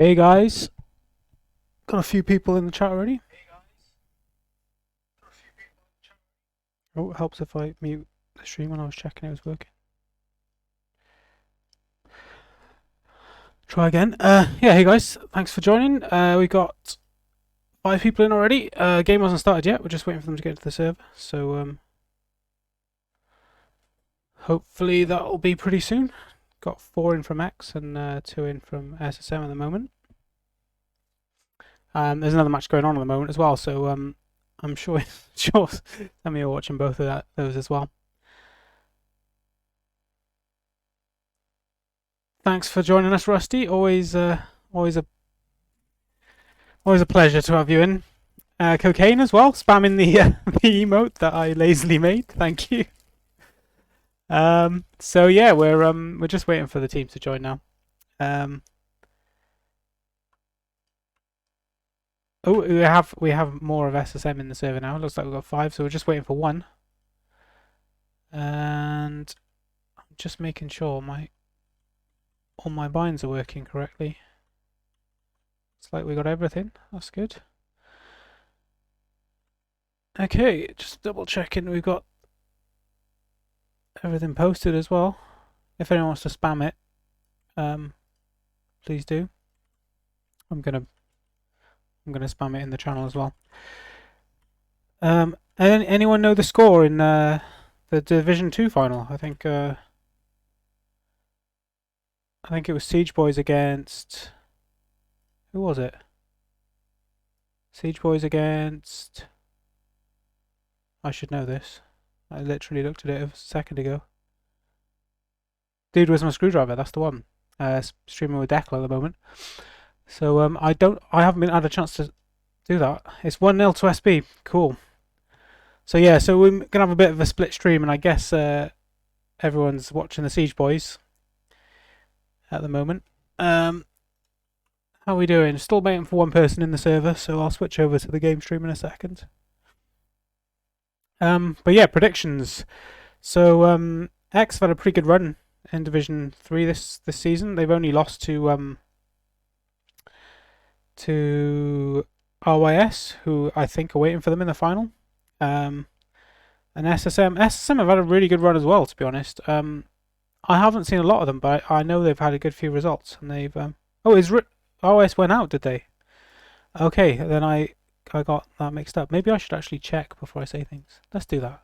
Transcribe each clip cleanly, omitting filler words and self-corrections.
Hey guys, got a few people in the chat already. Oh, it helps if I mute the stream when I was checking it was working. Try again. Yeah, hey guys, thanks for joining. We got 5 people in already. Game hasn't started yet. We're just waiting for them to get to the server. So hopefully that'll be pretty soon. Got 4 in from X and 2 in from SSM at the moment. There's another match going on at the moment as well, so I'm sure some of you are watching both of those as well. Thanks for joining us, Rusty. Always a pleasure to have you in. Cocaine as well, spamming the the emote that I lazily made. Thank you. So yeah, we're just waiting for the team to join now. Oh, we have more of SSM in the server now. It looks like we've got 5, so we're just waiting for 1. And I'm just making sure all my binds are working correctly. Looks like we got everything. That's good. Okay, just double checking we've got everything posted as well. If anyone wants to spam it, please do. I'm gonna spam it in the channel as well. Anyone know the score in the Division 2 final? I think it was Siege Boys against, who was it? Siege Boys against, I should know this. I literally looked at it a second ago. Dude was my screwdriver. That's the one. Streaming with Declan at the moment. So I haven't had a chance to do that. It's 1-0 to SB. Cool. So yeah, so we're gonna have a bit of a split stream, and I guess everyone's watching the Siege Boys at the moment. How are we doing? Still waiting for one person in the server, so I'll switch over to the game stream in a second. But yeah, predictions. So X have had a pretty good run in Division 3 this season. They've only lost to RYS, who I think are waiting for them in the final. And SSM have had a really good run as well, to be honest. I haven't seen a lot of them, but I know they've had a good few results, and they've RYS went out, did they? Okay, then I got that mixed up. Maybe I should actually check before I say things. Let's do that.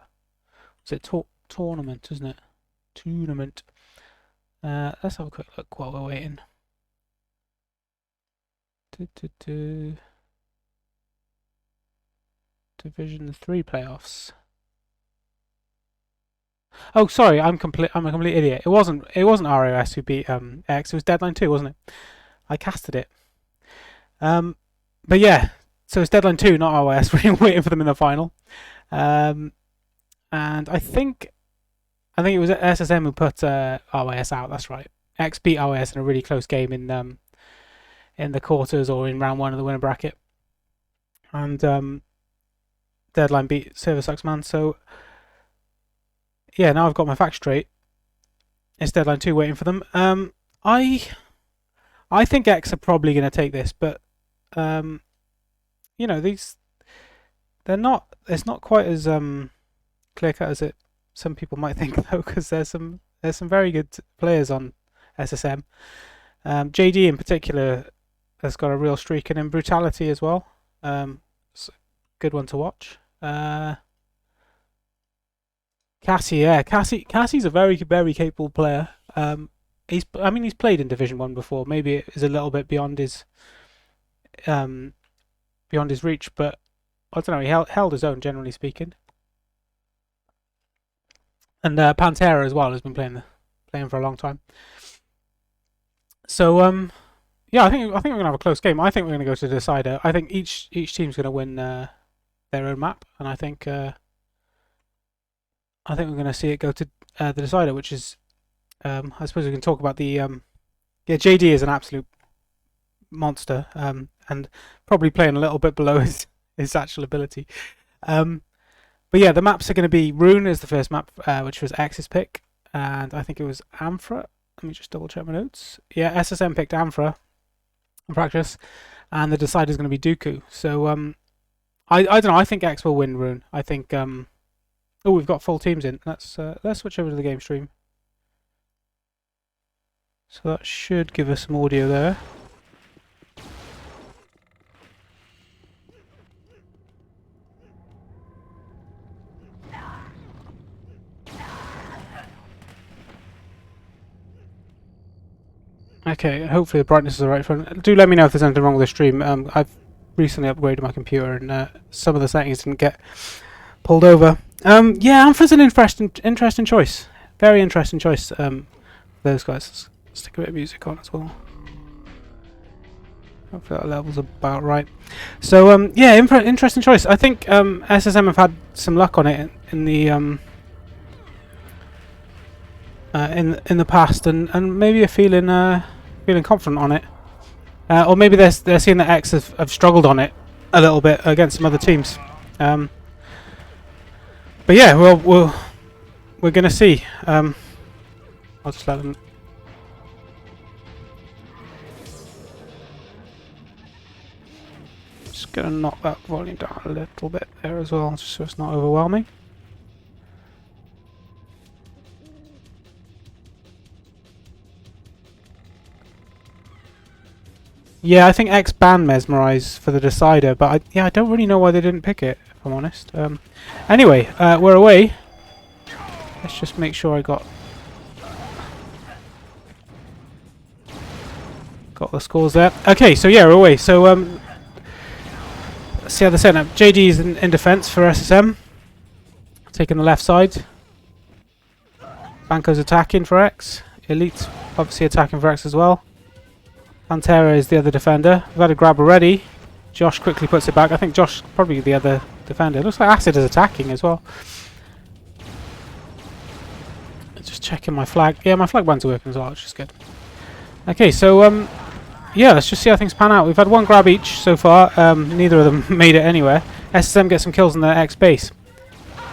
Is it tournament, isn't it? Tournament. Let's have a quick look while we're waiting. Division 3 playoffs. Oh, sorry, I'm a complete idiot. It wasn't ROS who beat X. It was Deadline 2, wasn't it? I casted it. But yeah, so it's Deadline 2, not ROS. We're waiting for them in the final. And I think it was SSM who put RYS out. That's right. X beat RYS in a really close game in the quarters or in round 1 of the winner bracket. And Deadline beat Server Sucks Man. So yeah, now I've got my facts straight. It's Deadline 2 waiting for them. I think X are probably going to take this, but you know, it's not quite as clear cut as some people might think, though, because there's some very good players on SSM. JD in particular has got a real streak, and in Brutality as well. It's a good one to watch. Cassie's a very, very capable player. He's played in Division 1 before. Maybe it is a little bit beyond his reach, but I don't know. He held his own, generally speaking. And Pantera as well has been playing for a long time. So yeah, I think we're gonna have a close game. I think we're gonna go to the decider. I think each team's gonna win their own map, and I think we're gonna see it go to the decider, which is I suppose we can talk about the yeah, JD is an absolute monster, and probably playing a little bit below his actual ability. But yeah, the maps are going to be Rune is the first map, which was X's pick, and I think it was Amphra. Let me just double check my notes. Yeah, SSM picked Amphra, in practice, and the decider is going to be Dooku. So I don't know. I think X will win Rune. I think oh, we've got full teams in. Let's switch over to the game stream. So that should give us some audio there. Okay, hopefully the brightness is alright. Do let me know if there's anything wrong with the stream. I've recently upgraded my computer and some of the settings didn't get pulled over. Yeah, Ampha's an interesting choice. Very interesting choice. Those guys. Let's stick a bit of music on as well. Hopefully that level's about right. So yeah, interesting choice. I think SSM have had some luck on it in the in the past, and maybe are feeling confident on it, or maybe they're seeing that X have struggled on it a little bit against some other teams. But yeah, we're gonna see. I'll just let them. Just gonna knock that volume down a little bit there as well, just so it's not overwhelming. Yeah, I think X banned Mesmerize for the decider, but I don't really know why they didn't pick it, if I'm honest. Anyway, we're away. Let's just make sure I got the scores there. Okay, so yeah, we're away. So let's see how they're setting up. JD is in defense for SSM, taking the left side. Banco's attacking for X. Elite's obviously attacking for X as well. Pantera is the other defender. We've had a grab already. Josh quickly puts it back. I think Josh probably the other defender. It looks like Acid is attacking as well. Just checking my flag. Yeah, my flag bands are working as well, which is good. Okay, so yeah, let's just see how things pan out. We've had one grab each so far. Neither of them made it anywhere. SSM gets some kills on their X base.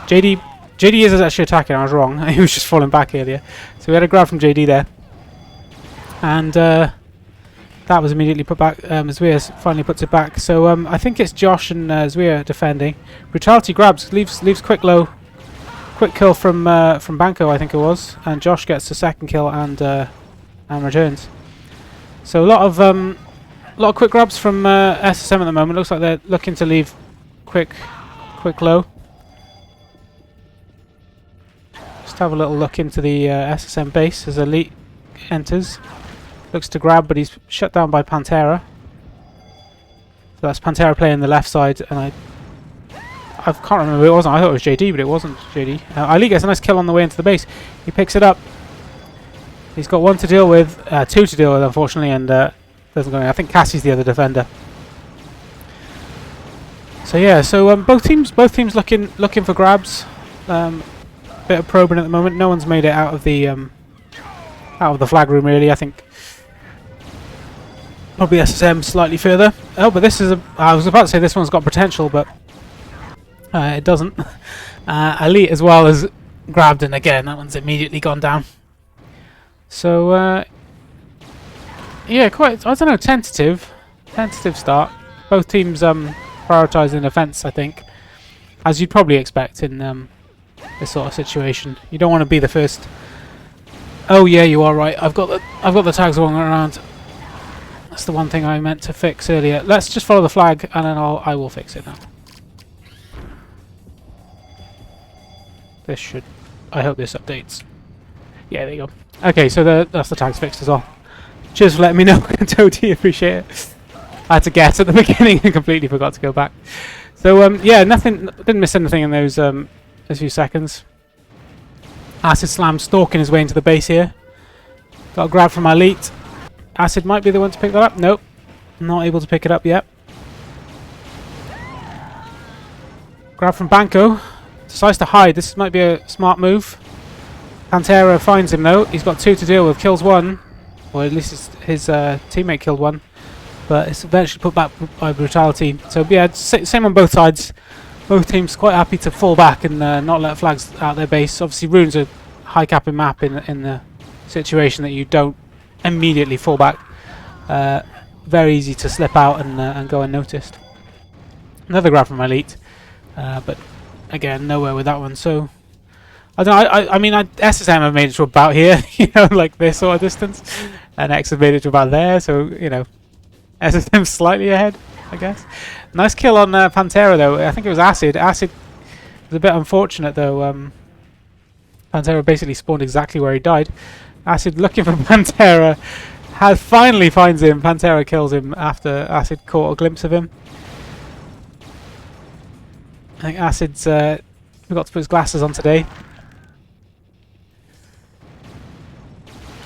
JD is actually attacking. I was wrong. He was just falling back earlier. So we had a grab from JD there, and that was immediately put back. Zwir finally puts it back. So I think it's Josh and Zwir defending. Brutality grabs, leaves quick kill from Banco, I think it was, and Josh gets the second kill and returns. So a lot of quick grabs from SSM at the moment. Looks like they're looking to leave quick low. Just have a little look into the SSM base as Elite enters. Looks to grab, but he's shut down by Pantera. So that's Pantera playing the left side, and I can't remember who it wasn't. I thought it was JD, but it wasn't JD. Ali gets a nice kill on the way into the base. He picks it up. He's got one to deal with, two to deal with, unfortunately, and doesn't go in. I think Cassie's the other defender. So yeah, so both teams looking for grabs. Bit of probing at the moment. No one's made it out of the flag room really. I think probably SSM slightly further. Oh, but this is I was about to say this one's got potential, but it doesn't. Elite as well has grabbed, and again that one's immediately gone down. So yeah, quite, I don't know, tentative start. Both teams prioritising offence, I think, as you'd probably expect in this sort of situation. You don't want to be the first. Oh yeah, you are right. I've got the tags wrong around. That's the one thing I meant to fix earlier. Let's just follow the flag, and then I will fix it now. This should. I hope this updates. Yeah, there you go. Okay, so that's the tags fixed as well. Cheers for letting me know, Toadie. Appreciate it. I had to guess at the beginning and completely forgot to go back. So yeah, didn't miss anything in those few seconds. Acid Slam stalking his way into the base here. Got a grab from Elite. Acid might be the one to pick that up. Nope, not able to pick it up yet. Grab from Banco. Decides to hide. This might be a smart move. Pantera finds him though. He's got two to deal with. Kills one. Or at least his teammate killed one. But it's eventually put back by Brutality. So yeah, same on both sides. Both teams quite happy to fall back and not let flags out their base. Obviously Rune's a high capping map in the situation that you don't immediately fall back. very easy to slip out and go unnoticed. Another grab from Elite, but again, nowhere with that one. So I don't know. I mean, SSM have made it to about here, you know, like this sort of distance, and X have made it to about there. So you know, SSM slightly ahead, I guess. Nice kill on Pantera though. I think it was Acid. Acid was a bit unfortunate though. Pantera basically spawned exactly where he died. Acid looking for Pantera, finally finds him. Pantera kills him after Acid caught a glimpse of him. I think Acid's forgot to put his glasses on today.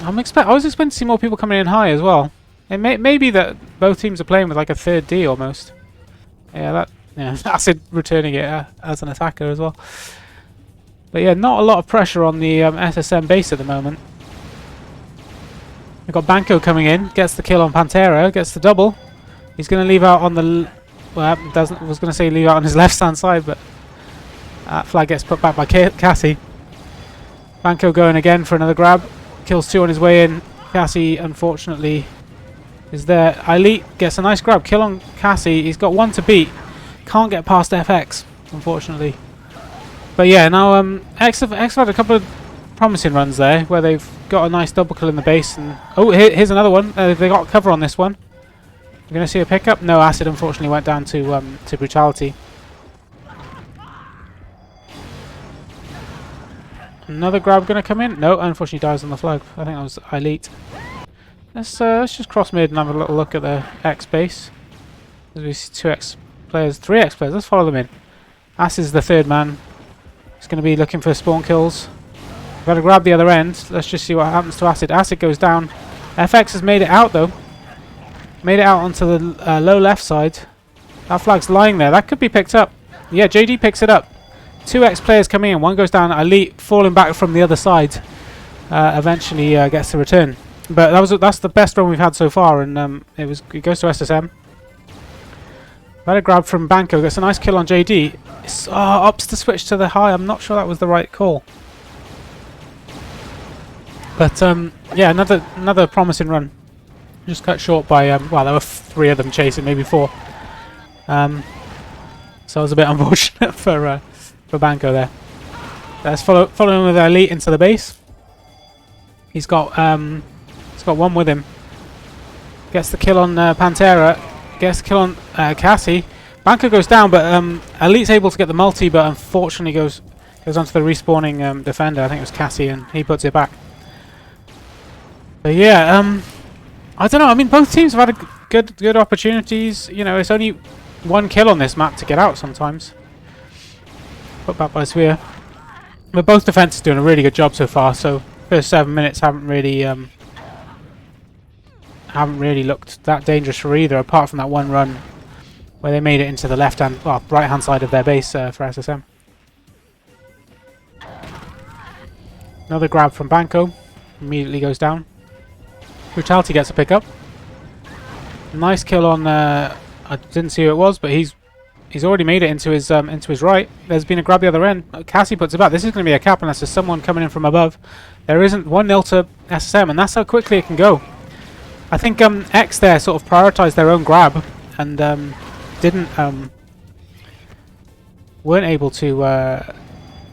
I was expecting to see more people coming in high as well. It may be that both teams are playing with like a third D almost. Yeah, Acid returning it as an attacker as well. But yeah, not a lot of pressure on the SSM base at the moment. We've got Banco coming in, gets the kill on Pantera, gets the double. He's going to leave out on the... Well, was going to say leave out on his left-hand side, but that flag gets put back by Cassie. Banco going again for another grab. Kills 2 on his way in. Cassie, unfortunately, is there. Elite gets a nice grab. Kill on Cassie. He's got 1 to beat. Can't get past FX, unfortunately. But yeah, now X have had a couple of promising runs there where they've got a nice double kill in the base. And oh, here's another one. They got cover on this one. We're going to see a pickup. No, Acid unfortunately went down to Brutality. Another grab going to come in. No, unfortunately dies on the flag. I think that was Elite. Let's just cross mid and have a little look at the X base. As we see 2X players, 3X players. Let's follow them in. Acid's the third man. He's going to be looking for spawn kills. Got to grab the other end. Let's just see what happens to Acid. Acid goes down. FX has made it out though. Made it out onto the low left side. That flag's lying there. That could be picked up. Yeah, JD picks it up. 2X players coming in. One goes down. Elite falling back from the other side. Eventually gets the return. But that's the best run we've had so far, and it goes to SSM. Better grab from Banco. Gets a nice kill on JD. Opts to switch to the high. I'm not sure that was the right call. But yeah, another promising run. Just cut short by well, there were 3 of them chasing, maybe 4. So it was a bit unfortunate for Banco there. Let's follow him with Elite into the base. He's got 1 with him. Gets the kill on Pantera. Gets the kill on Cassie. Banco goes down, but Elite's able to get the multi, but unfortunately goes onto the respawning defender. I think it was Cassie, and he puts it back. But yeah, I don't know. I mean, both teams have had good opportunities. You know, it's only 1 kill on this map to get out sometimes. Put back by Sphere. But both defenses doing a really good job so far. So first 7 minutes haven't really looked that dangerous for either, apart from that one run where they made it into the right hand side of their base for SSM. Another grab from Banco. Immediately goes down. Brutality gets a pickup. Nice kill on. I didn't see who it was, but he's already made it into his right. There's been a grab the other end. Cassie puts it back. This is going to be a cap unless there's someone coming in from above. There isn't. 1-0 to SSM, and that's how quickly it can go. I think X there sort of prioritised their own grab and weren't able to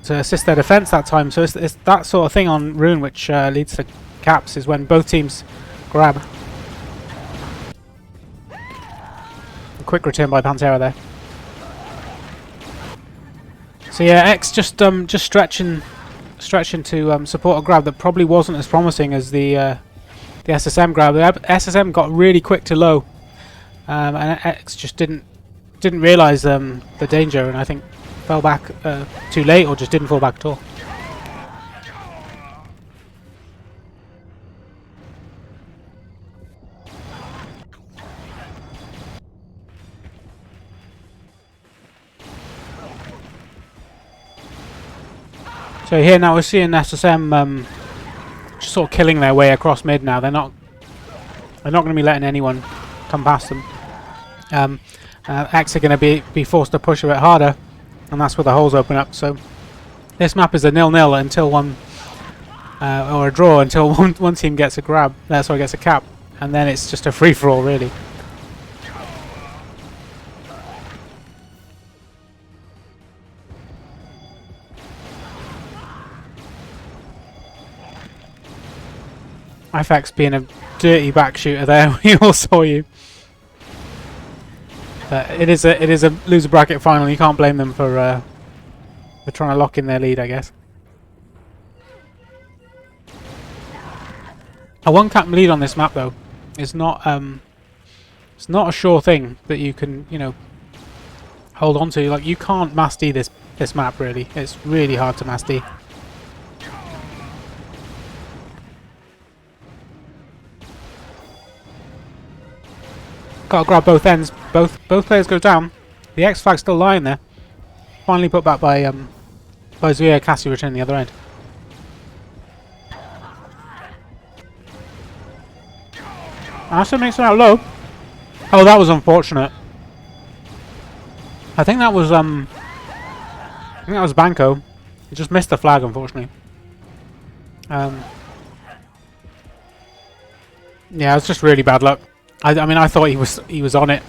assist their defence that time. So it's that sort of thing on Rune which leads to caps, is when both teams grab. A quick return by Pantera there. So yeah, X just stretching to support a grab that probably wasn't as promising as the SSM grab. The SSM got really quick to low, and X just didn't realise the danger, and I think fell back too late, or just didn't fall back at all. So here now we're seeing SSM just sort of killing their way across mid now. They're not going to be letting anyone come past them. X are going to be forced to push a bit harder, and that's where the holes open up. So this map is a 0-0 until or a draw until one team gets a grab. Gets a cap, and then it's just a free for all really. IFX being a dirty back shooter there. We all saw you. It is a loser bracket final. You can't blame them for trying to lock in their lead, I guess. A one-cap lead on this map, though, is not it's not a sure thing that you can, you know, hold on to. Like, you can't mass D this map, really. It's really hard to mass D. Gotta grab both ends. Both players go down. The X flag's still lying there. Finally put back by Zuia. Cassie returning the other end. Acid makes it out low. Oh, that was unfortunate. I think that was Banco. He just missed the flag, unfortunately. Yeah, it was just really bad luck. I mean, I thought he was on it.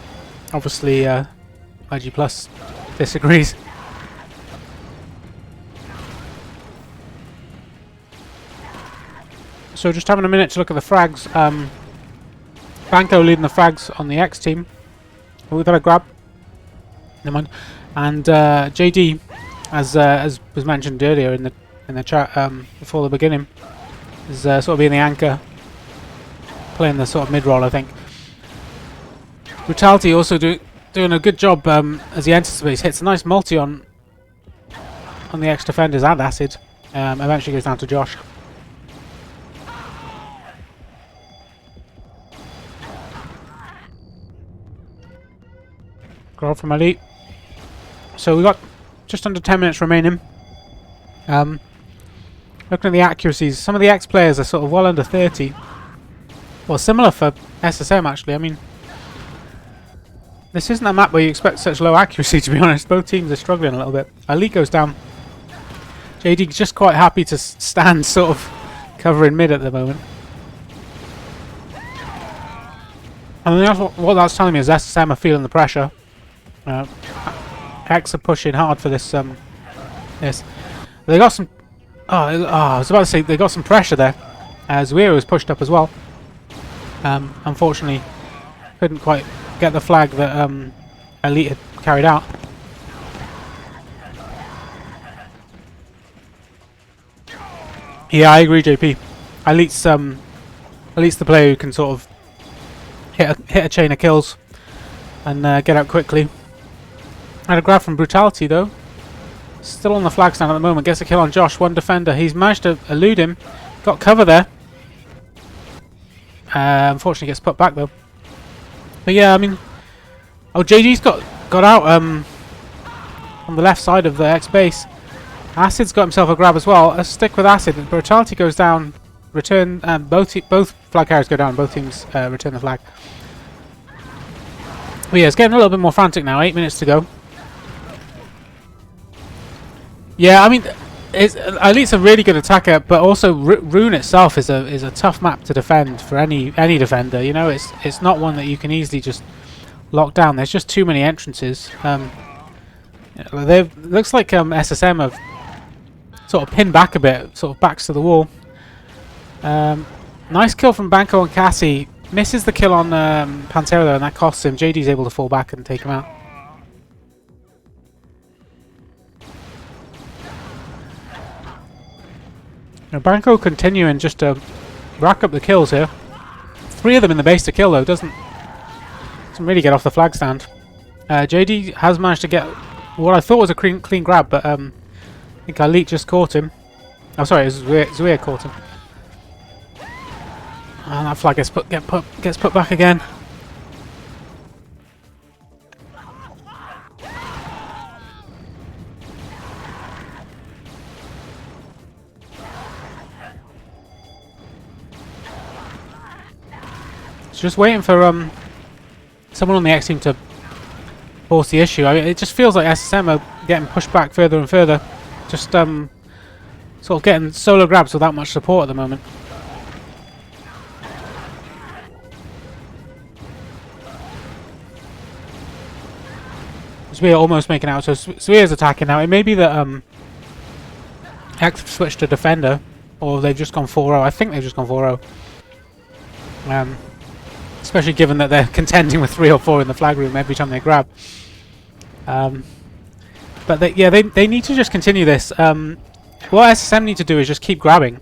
Obviously, IG Plus disagrees. So just having a minute to look at the frags. Banco leading the frags on the X team. Oh, we've got a grab. Never mind. And JD, as was mentioned earlier in the chat before the beginning, is sort of being the anchor, playing the sort of mid role, I think. Brutality also doing a good job as he enters space. Hits a nice multi on the X defenders and Acid. Eventually goes down to Josh. Grab from Elite. So we've got just under 10 minutes remaining. Looking at the accuracies, some of the X players are sort of well under 30. Well, similar for SSM actually. I mean, this isn't a map where you expect such low accuracy, to be honest. Both teams are struggling a little bit. Elite goes down. JD's just quite happy to stand sort of covering mid at the moment. And that's what that's telling me is SSM are feeling the pressure. X are pushing hard for this. Yes, they got some. I was about to say they got some pressure there. Zuia was pushed up as well. Unfortunately, couldn't quite get the flag that Elite had carried out. Yeah, I agree, JP. Elite's the player who can sort of hit a chain of kills and get out quickly. Had a grab from Brutality though. Still on the flag stand at the moment. Gets a kill on Josh. One defender. He's managed to elude him. Got cover there. Unfortunately gets put back though. But yeah, I mean, JD's got out on the left side of the X base. Acid's got himself a grab as well. Let's stick with Acid. Brutality goes down. Return. Both flag carriers go down. Both teams return the flag. But yeah, it's getting a little bit more frantic now. 8 minutes to go. Yeah, I mean, Elite's a really good attacker, but also Rune itself is a tough map to defend for any defender. You know, it's not one that you can easily just lock down. There's just too many entrances. Looks like SSM have sort of pinned back a bit, sort of backs to the wall. Nice kill from Banco and Cassie. Misses the kill on Pantera though, and that costs him. JD's able to fall back and take him out. Now Banco continuing just to rack up the kills here. 3 of them in the base to kill though, doesn't really get off the flag stand. JD has managed to get what I thought was a clean grab, but I think Elite just caught him. Oh sorry, it was Zuia caught him. And that flag gets put back again. It's just waiting for someone on the X team to force the issue. I mean, it just feels like SSM are getting pushed back further and further. Just sort of getting solo grabs without much support at the moment. Zuia almost making out, so Zuia's attacking now. It may be that X have switched to defender, or they've just gone 4-0. I think they've just gone 4-0. Especially given that they're contending with 3 or 4 in the flag room every time they grab. But they need to just continue this. What SSM need to do is just keep grabbing.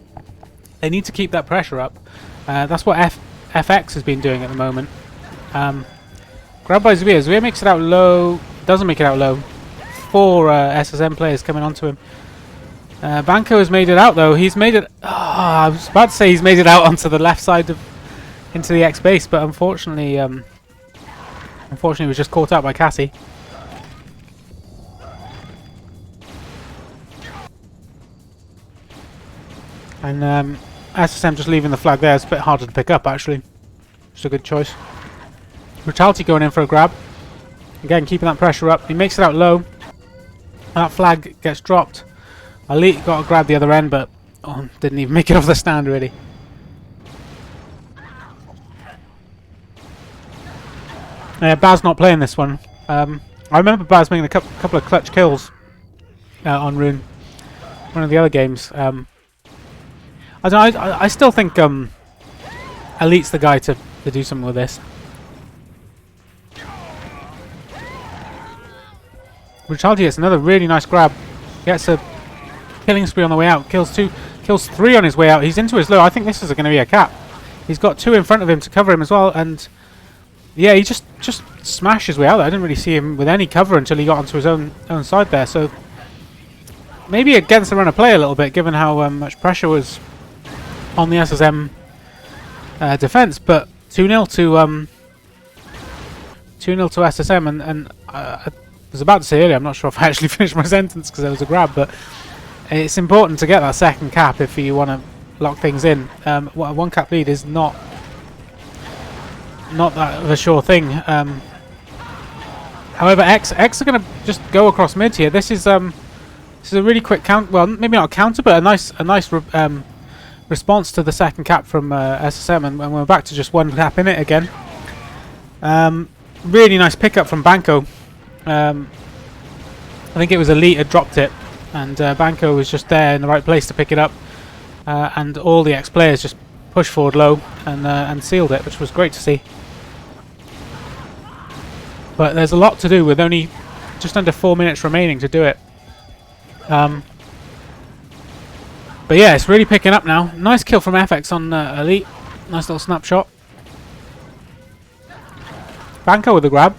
They need to keep that pressure up. That's what FX has been doing at the moment. Grab by Zwir. Zwir makes it out low. Doesn't make it out low. 4 SSM players coming onto him. Banco has made it out though. He's made it. Oh, I was about to say he's made it out onto the left side of into the X base, but unfortunately, he was just caught out by Cassie. And SSM just leaving the flag there. It's a bit harder to pick up actually. Just a good choice. Brutality going in for a grab. Again, keeping that pressure up. He makes it out low. That flag gets dropped. Elite got to grab the other end, but didn't even make it off the stand really. Baz not playing this one. I remember Baz making a couple of clutch kills on Rune. One of the other games. I don't know, I still think Elite's the guy to do something with this. Brutality gets another really nice grab. Gets a killing spree on the way out. Kills 3 on his way out. He's into his low. I think this is going to be a cap. He's got 2 in front of him to cover him as well, and yeah, he just smashed his way out there. I didn't really see him with any cover until he got onto his own side there. So maybe against the run of play a little bit, given how much pressure was on the SSM defense. But 2-0 to SSM, and I was about to say earlier, I'm not sure if I actually finished my sentence because there was a grab, but it's important to get that second cap if you want to lock things in. One cap lead is not that of a sure thing. However, X are going to just go across mid here. This is a really quick count. Well, maybe not a counter, but a nice response to the second cap from SSM, and we're back to just 1 cap in it again. Really nice pickup from Banco. I think it was Elite had dropped it, and Banco was just there in the right place to pick it up, and all the X players just pushed forward low and sealed it, which was great to see. But there's a lot to do with only just under 4 minutes remaining to do it. But yeah, it's really picking up now. Nice kill from FX on Elite. Nice little snapshot. Banco with the grab.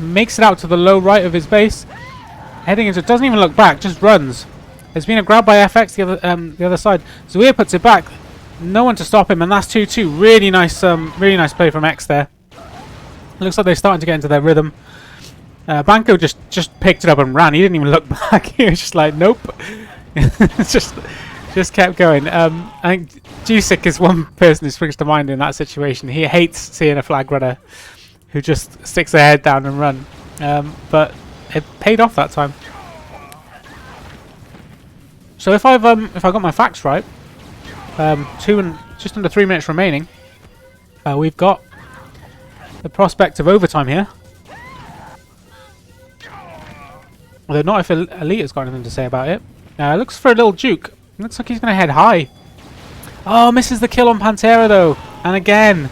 Makes it out to the low right of his base. Heading into it. Doesn't even look back. Just runs. There's been a grab by FX the other side. Zwir puts it back. No one to stop him, and that's 2-2. Really nice play from X there. Looks like they're starting to get into their rhythm. Banco just picked it up and ran. He didn't even look back. He was just like, nope. just kept going. I think Jusik is one person who springs to mind in that situation. He hates seeing a flag runner who just sticks their head down and run. But it paid off that time. So if I got my facts right, just under 3 minutes remaining, we've got the prospect of overtime here. Although not if Elite has got anything to say about it. Looks for a little juke. Looks like he's going to head high. Oh, misses the kill on Pantera though. And again.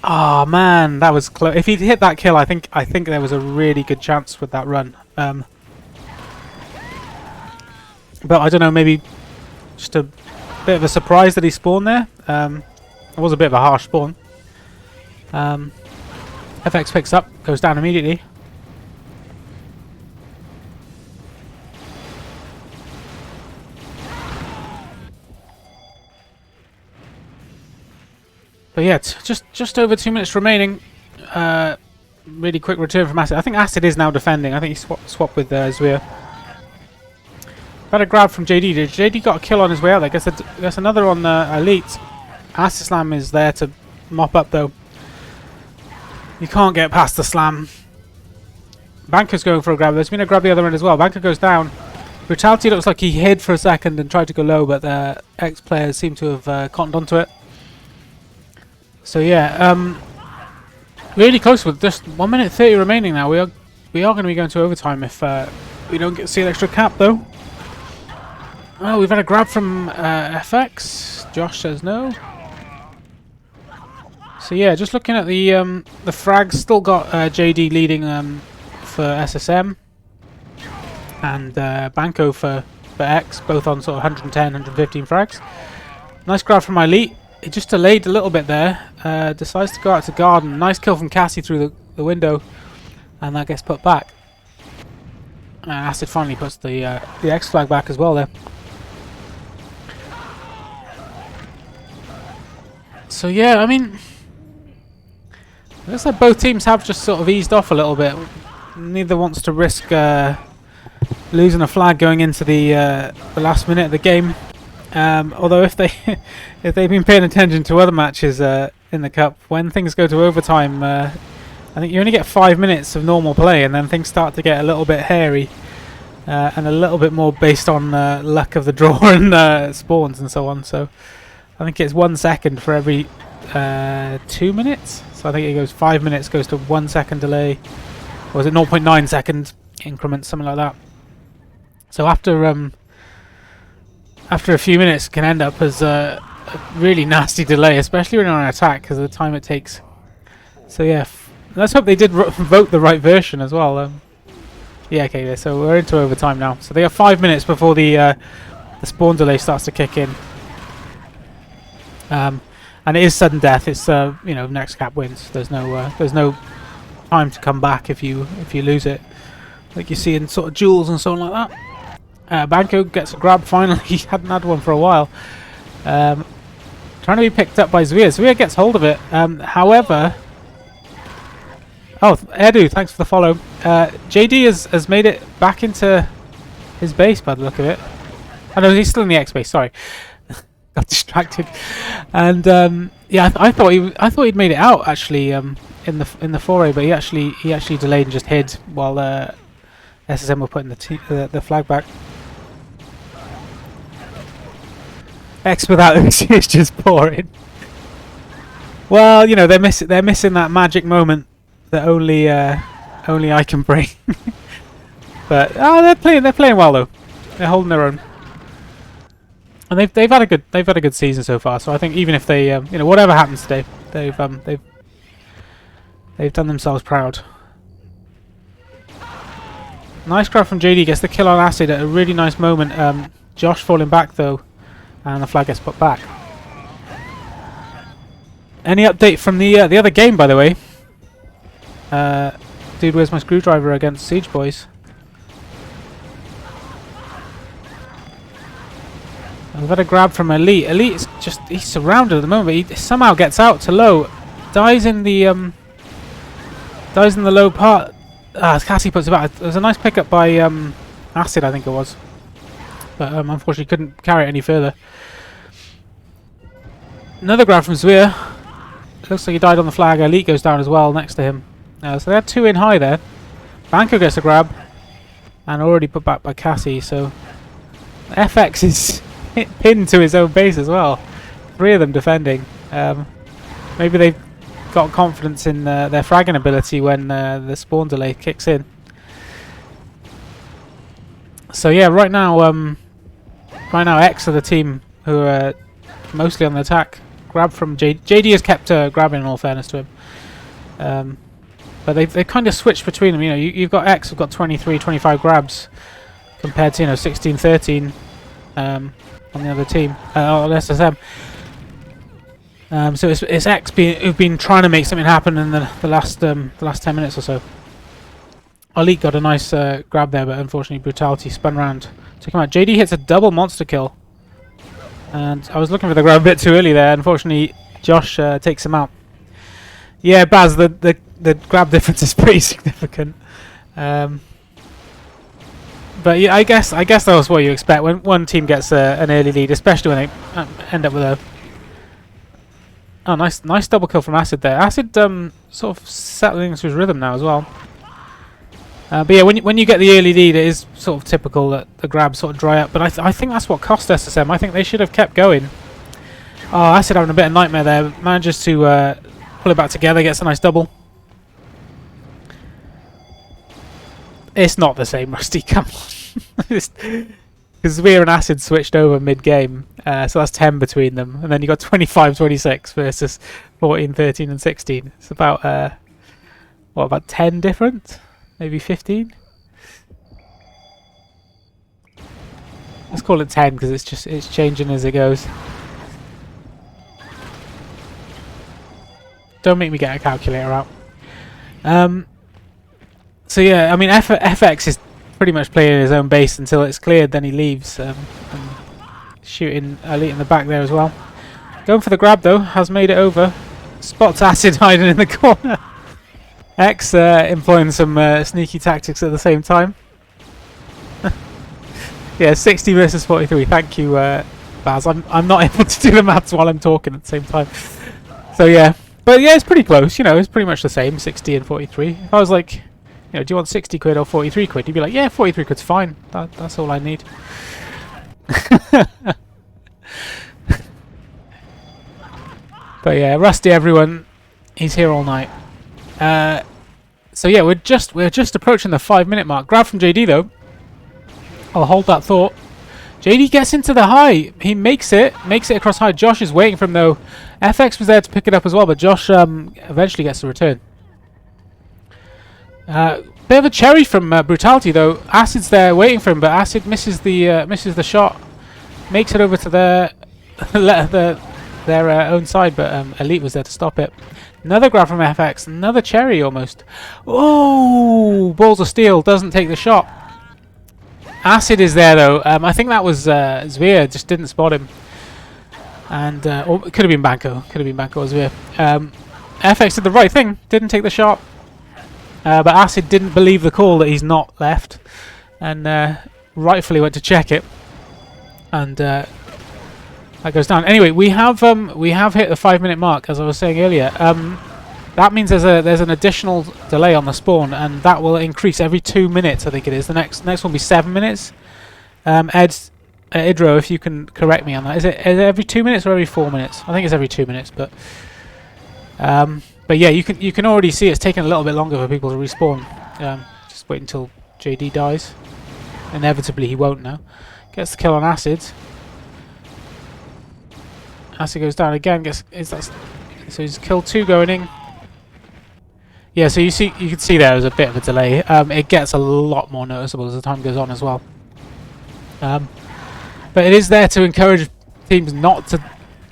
Oh man, that was close. If he'd hit that kill, I think there was a really good chance with that run. But I don't know, maybe just a bit of a surprise that he spawned there. It was a bit of a harsh spawn. FX picks up, goes down immediately. But yeah, just over 2 minutes remaining. Really quick return from Acid. I think Acid is now defending. I think he swapped with Zwir. Had a grab from JD. JD got a kill on his way out there. Guess another on Elite. Acid Slam is there to mop up though. You can't get past the slam. Banker's going for a grab. There's been a grab the other end as well. Banker goes down. Brutality looks like he hid for a second and tried to go low, but the X players seem to have cottoned onto it. So yeah, really close with just 1 minute 30 remaining now. We are going to be going to overtime if we don't see an extra cap though. Oh, we've had a grab from FX. Josh says no. So yeah, just looking at the frags, still got JD leading for SSM and Banco for X, both on sort of 110, 115 frags. Nice grab from my elite. It just delayed a little bit there. Decides to go out to garden. Nice kill from Cassie through the window, and that gets put back. Acid finally puts the X flag back as well there. So yeah, I mean, it looks like both teams have just sort of eased off a little bit. Neither wants to risk losing a flag going into the last minute of the game. Although if they've been paying attention to other matches in the cup, when things go to overtime, I think you only get 5 minutes of normal play, and then things start to get a little bit hairy and a little bit more based on luck of the draw and spawns and so on. So I think it's 1 second for every 2 minutes. So I think it goes 5 minutes goes to 1 second delay, or is it 0.9 second increments, something like that. So after a few minutes can end up as a really nasty delay, especially when you're on an attack, because of the time it takes. So yeah, let's hope they did vote the right version as well. Yeah, okay, so we're into overtime now. So they have 5 minutes before the spawn delay starts to kick in. And it is sudden death. It's you know, next cap wins. There's no time to come back if you lose it, like you see in sort of duels and so on like that. Banco gets a grab finally. He hadn't had one for a while. Trying to be picked up by Zwir. Zwir gets hold of it. However, oh, Edu, thanks for the follow. JD has made it back into his base by the look of it. Oh no, he's still in the X base. Sorry, got distracted. And yeah, I thought he'd made it out actually in the foray, but he actually delayed and just hid while SSM were putting the flag back. X without Uzi is just boring. Well, you know, they're missing that magic moment that only I can bring. But they're playing well though. They're holding their own, and they've had a good season so far. So I think even if they you know, whatever happens today, they've done themselves proud. Nice grab from JD, gets the kill on Acid at a really nice moment. Josh falling back though, and the flag gets put back. Any update from the other game, by the way? Dude, where's my screwdriver against Siege Boys? We've had a grab from Elite. Elite is he's surrounded at the moment, but he somehow gets out to low, dies in the low part. Cassie puts it back. It was a nice pickup by Acid, I think it was, but unfortunately couldn't carry it any further. Another grab from Zwir. Looks like he died on the flag. Elite goes down as well next to him. So they had two in high there. Banco gets a grab and already put back by Cassie. So FX is pinned to his own base as well. 3 of them defending. Maybe they've got confidence in their fragging ability when the spawn delay kicks in. So yeah, right now X are the team who are mostly on the attack. Grab from JD has kept grabbing, in all fairness to him. But they kind of switched between them. You know, you've got X have got 23, 25 grabs compared to, you know, 16, 13 on the other team, on SSM. So it's X who've been trying to make something happen in the last 10 minutes or so. Elite got a nice grab there, but unfortunately Brutality spun round to come out. JD hits a double monster kill, and I was looking for the grab a bit too early there. Unfortunately, Josh takes him out. Yeah, Baz, the grab difference is pretty significant. But yeah, I guess that was what you expect when one team gets an early lead, especially when they end up with a. Oh, nice double kill from Acid there. Acid sort of settling into his rhythm now as well. But yeah, when you get the early lead, it is sort of typical that the grabs sort of dry up. But I think that's what cost SSM. I think they should have kept going. Oh, Acid having a bit of nightmare there. Manages to pull it back together, gets a nice double. It's not the same, Rusty. Come on. Because Zwir and Acid switched over mid-game, so that's 10 between them. And then you got 25-26 versus 14, 13 and 16. It's about, what, about 10 different? Maybe 15? Let's call it 10 because it's changing as it goes. Don't make me get a calculator out. So yeah, I mean FX is pretty much playing his own base until it's cleared, then he leaves. And shooting Elite in the back there as well. Going for the grab though, has made it over. Spots Acid hiding in the corner. X employing some sneaky tactics at the same time. Yeah, 60 versus 43. Thank you, Baz. I'm not able to do the maths while I'm talking at the same time. So yeah, but yeah, it's pretty close. You know, it's pretty much the same, 60 and 43. If I was like, you know, do you want 60 quid or 43 quid? You'd be like, yeah, 43 quid's fine. That's all I need. But yeah, Rusty, everyone, he's here all night. So yeah, we're just approaching the 5-minute mark. Grab from JD though. I'll hold that thought. JD gets into the high. He makes it across high. Josh is waiting for him though. FX was there to pick it up as well, but Josh eventually gets the return. Bit of a cherry from Brutality though. Acid's there waiting for him, but Acid misses the shot. Makes it over to their own side, but Elite was there to stop it. Another grab from FX. Another cherry almost. Oh, balls of steel. Doesn't take the shot. Acid is there though. I think that was Zwir, just didn't spot him. And or it could have been Banco. Could have been Banco or Zwir. FX did the right thing. Didn't take the shot. But Acid didn't believe the call that he's not left. And rightfully went to check it. And that goes down. Anyway, we have hit the 5-minute mark, as I was saying earlier. That means there's an additional delay on the spawn, and that will increase every 2 minutes. I think it is. The next one will be 7 minutes. Idro, if you can correct me on that, is it every 2 minutes or every 4 minutes? I think it's every 2 minutes, but yeah, you can already see it's taking a little bit longer for people to respawn. Just wait until JD dies. Inevitably, he won't now. Gets the kill on Acid. Acid goes down again. So he's killed 2 going in. Yeah, so you can see there's a bit of a delay. It gets a lot more noticeable as the time goes on as well. But it is there to encourage teams not to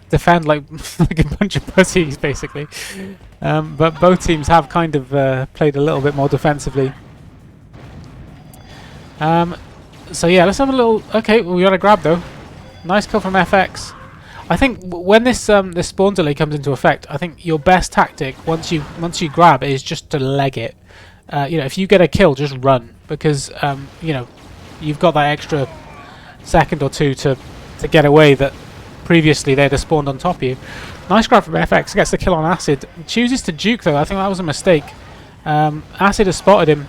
defend like like a bunch of pussies, basically. But both teams have kind of played a little bit more defensively. So yeah, let's have a little. Okay, well, we got a grab though. Nice kill from FX. I think when this spawn delay comes into effect, I think your best tactic once you grab is just to leg it. You know, if you get a kill, just run, because you know, you've got that extra second or two to get away that previously they'd have spawned on top of you. Nice grab from FX, gets the kill on Acid. Chooses to juke though. I think that was a mistake. Acid has spotted him.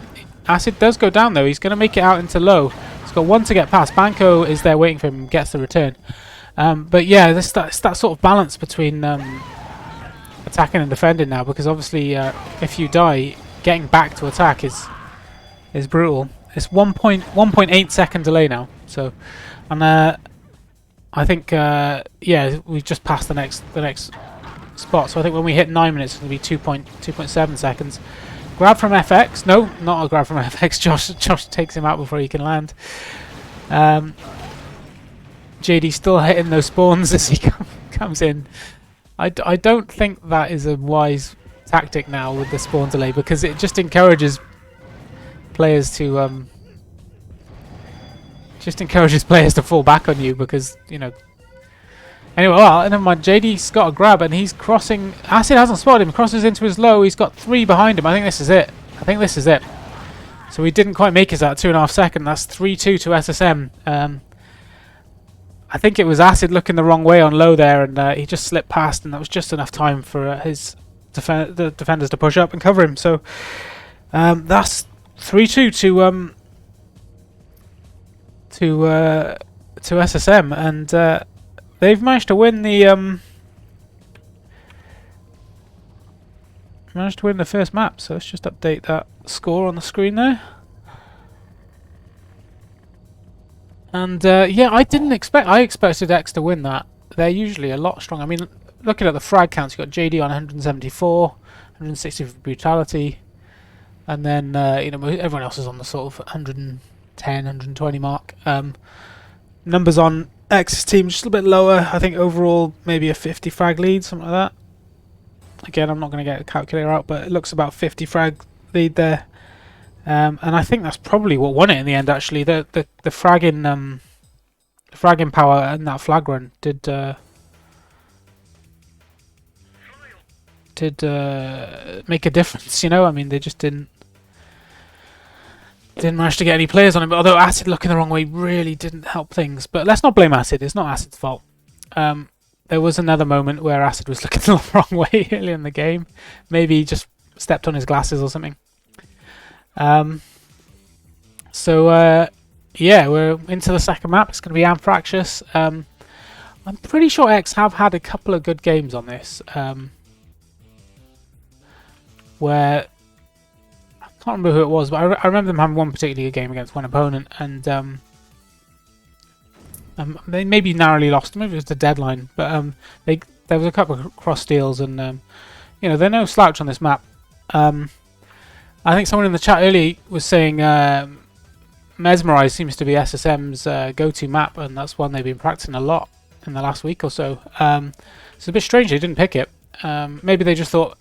Acid does go down though. He's going to make it out into low. He's got 1 to get past. Banco is there waiting for him. Gets the return. But yeah, it's that sort of balance between attacking and defending now, because obviously if you die, getting back to attack is brutal. It's 1.8 second delay now. So, and I think yeah, we've just passed the next spot. So I think when we hit 9 minutes, it'll be 2.7 seconds. Grab from FX. No, not a grab from FX. Josh takes him out before he can land. JD still hitting those spawns as he comes in. I don't think that is a wise tactic now with the spawn delay, because it just encourages players to fall back on you, because, you know. Anyway, well, never mind. JD's got a grab and he's crossing. Acid hasn't spotted him. Crosses into his low. He's got 3 behind him. I think this is it. So we didn't quite make it that 2.5 second. That's 3-2 to SSM. I think it was Acid looking the wrong way on low there, and he just slipped past, and that was just enough time for the defenders to push up and cover him. So that's 3-2 to SSM, and they've managed to win the first map. So let's just update that score on the screen there. And yeah, I expected X to win that. They're usually a lot strong. I mean, looking at the frag counts, you've got JD on 174, 160 for brutality, and then you know, everyone else is on the sort of 110, 120 mark. Numbers on X's team just a little bit lower. I think overall maybe a 50 frag lead, something like that. Again, I'm not going to get a calculator out, but it looks about 50 frag lead there. And I think that's probably what won it in the end. Actually, the fragging power and that flag run did make a difference. You know, I mean, they just didn't manage to get any players on him. But although Acid looking the wrong way really didn't help things. But let's not blame Acid. It's not Acid's fault. There was another moment where Acid was looking the wrong way early in the game. Maybe he just stepped on his glasses or something. Yeah, we're into the second map. It's going to be Amphraxis. I'm pretty sure X have had a couple of good games on this. Where I can't remember who it was, but I remember them having one particularly good game against one opponent, and they maybe narrowly lost. Maybe it was the deadline, but there was a couple of cross steals, and you know, they're no slouch on this map. I think someone in the chat earlier was saying Mesmerize seems to be SSM's go-to map, and that's one they've been practicing a lot in the last week or so. It's a bit strange they didn't pick it. Maybe they just thought,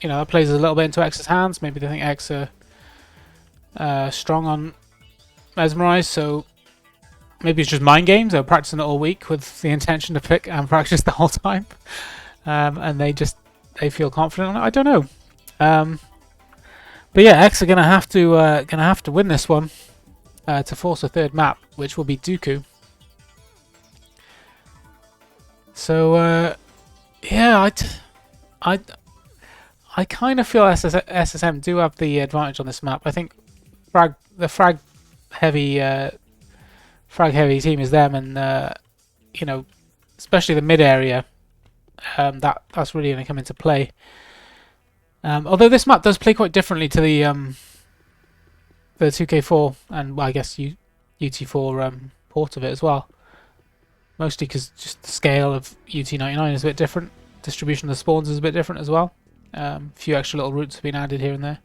you know, that plays a little bit into X's hands. Maybe they think X are strong on Mesmerize, so maybe it's just mind games. They were practicing it all week with the intention to pick Amphraxis the whole time, and they feel confident on it. I don't know. But yeah, X are gonna have to win this one to force a third map, which will be Dooku. So yeah, I kind of feel SSM do have the advantage on this map. I think the frag heavy team is them, and you know, especially the mid area, that's really going to come into play. Although this map does play quite differently to the 2K4 and, well, I guess UT4 port of it as well. Mostly because just the scale of UT99 is a bit different. Distribution of the spawns is a bit different as well. A few extra little routes have been added here and there.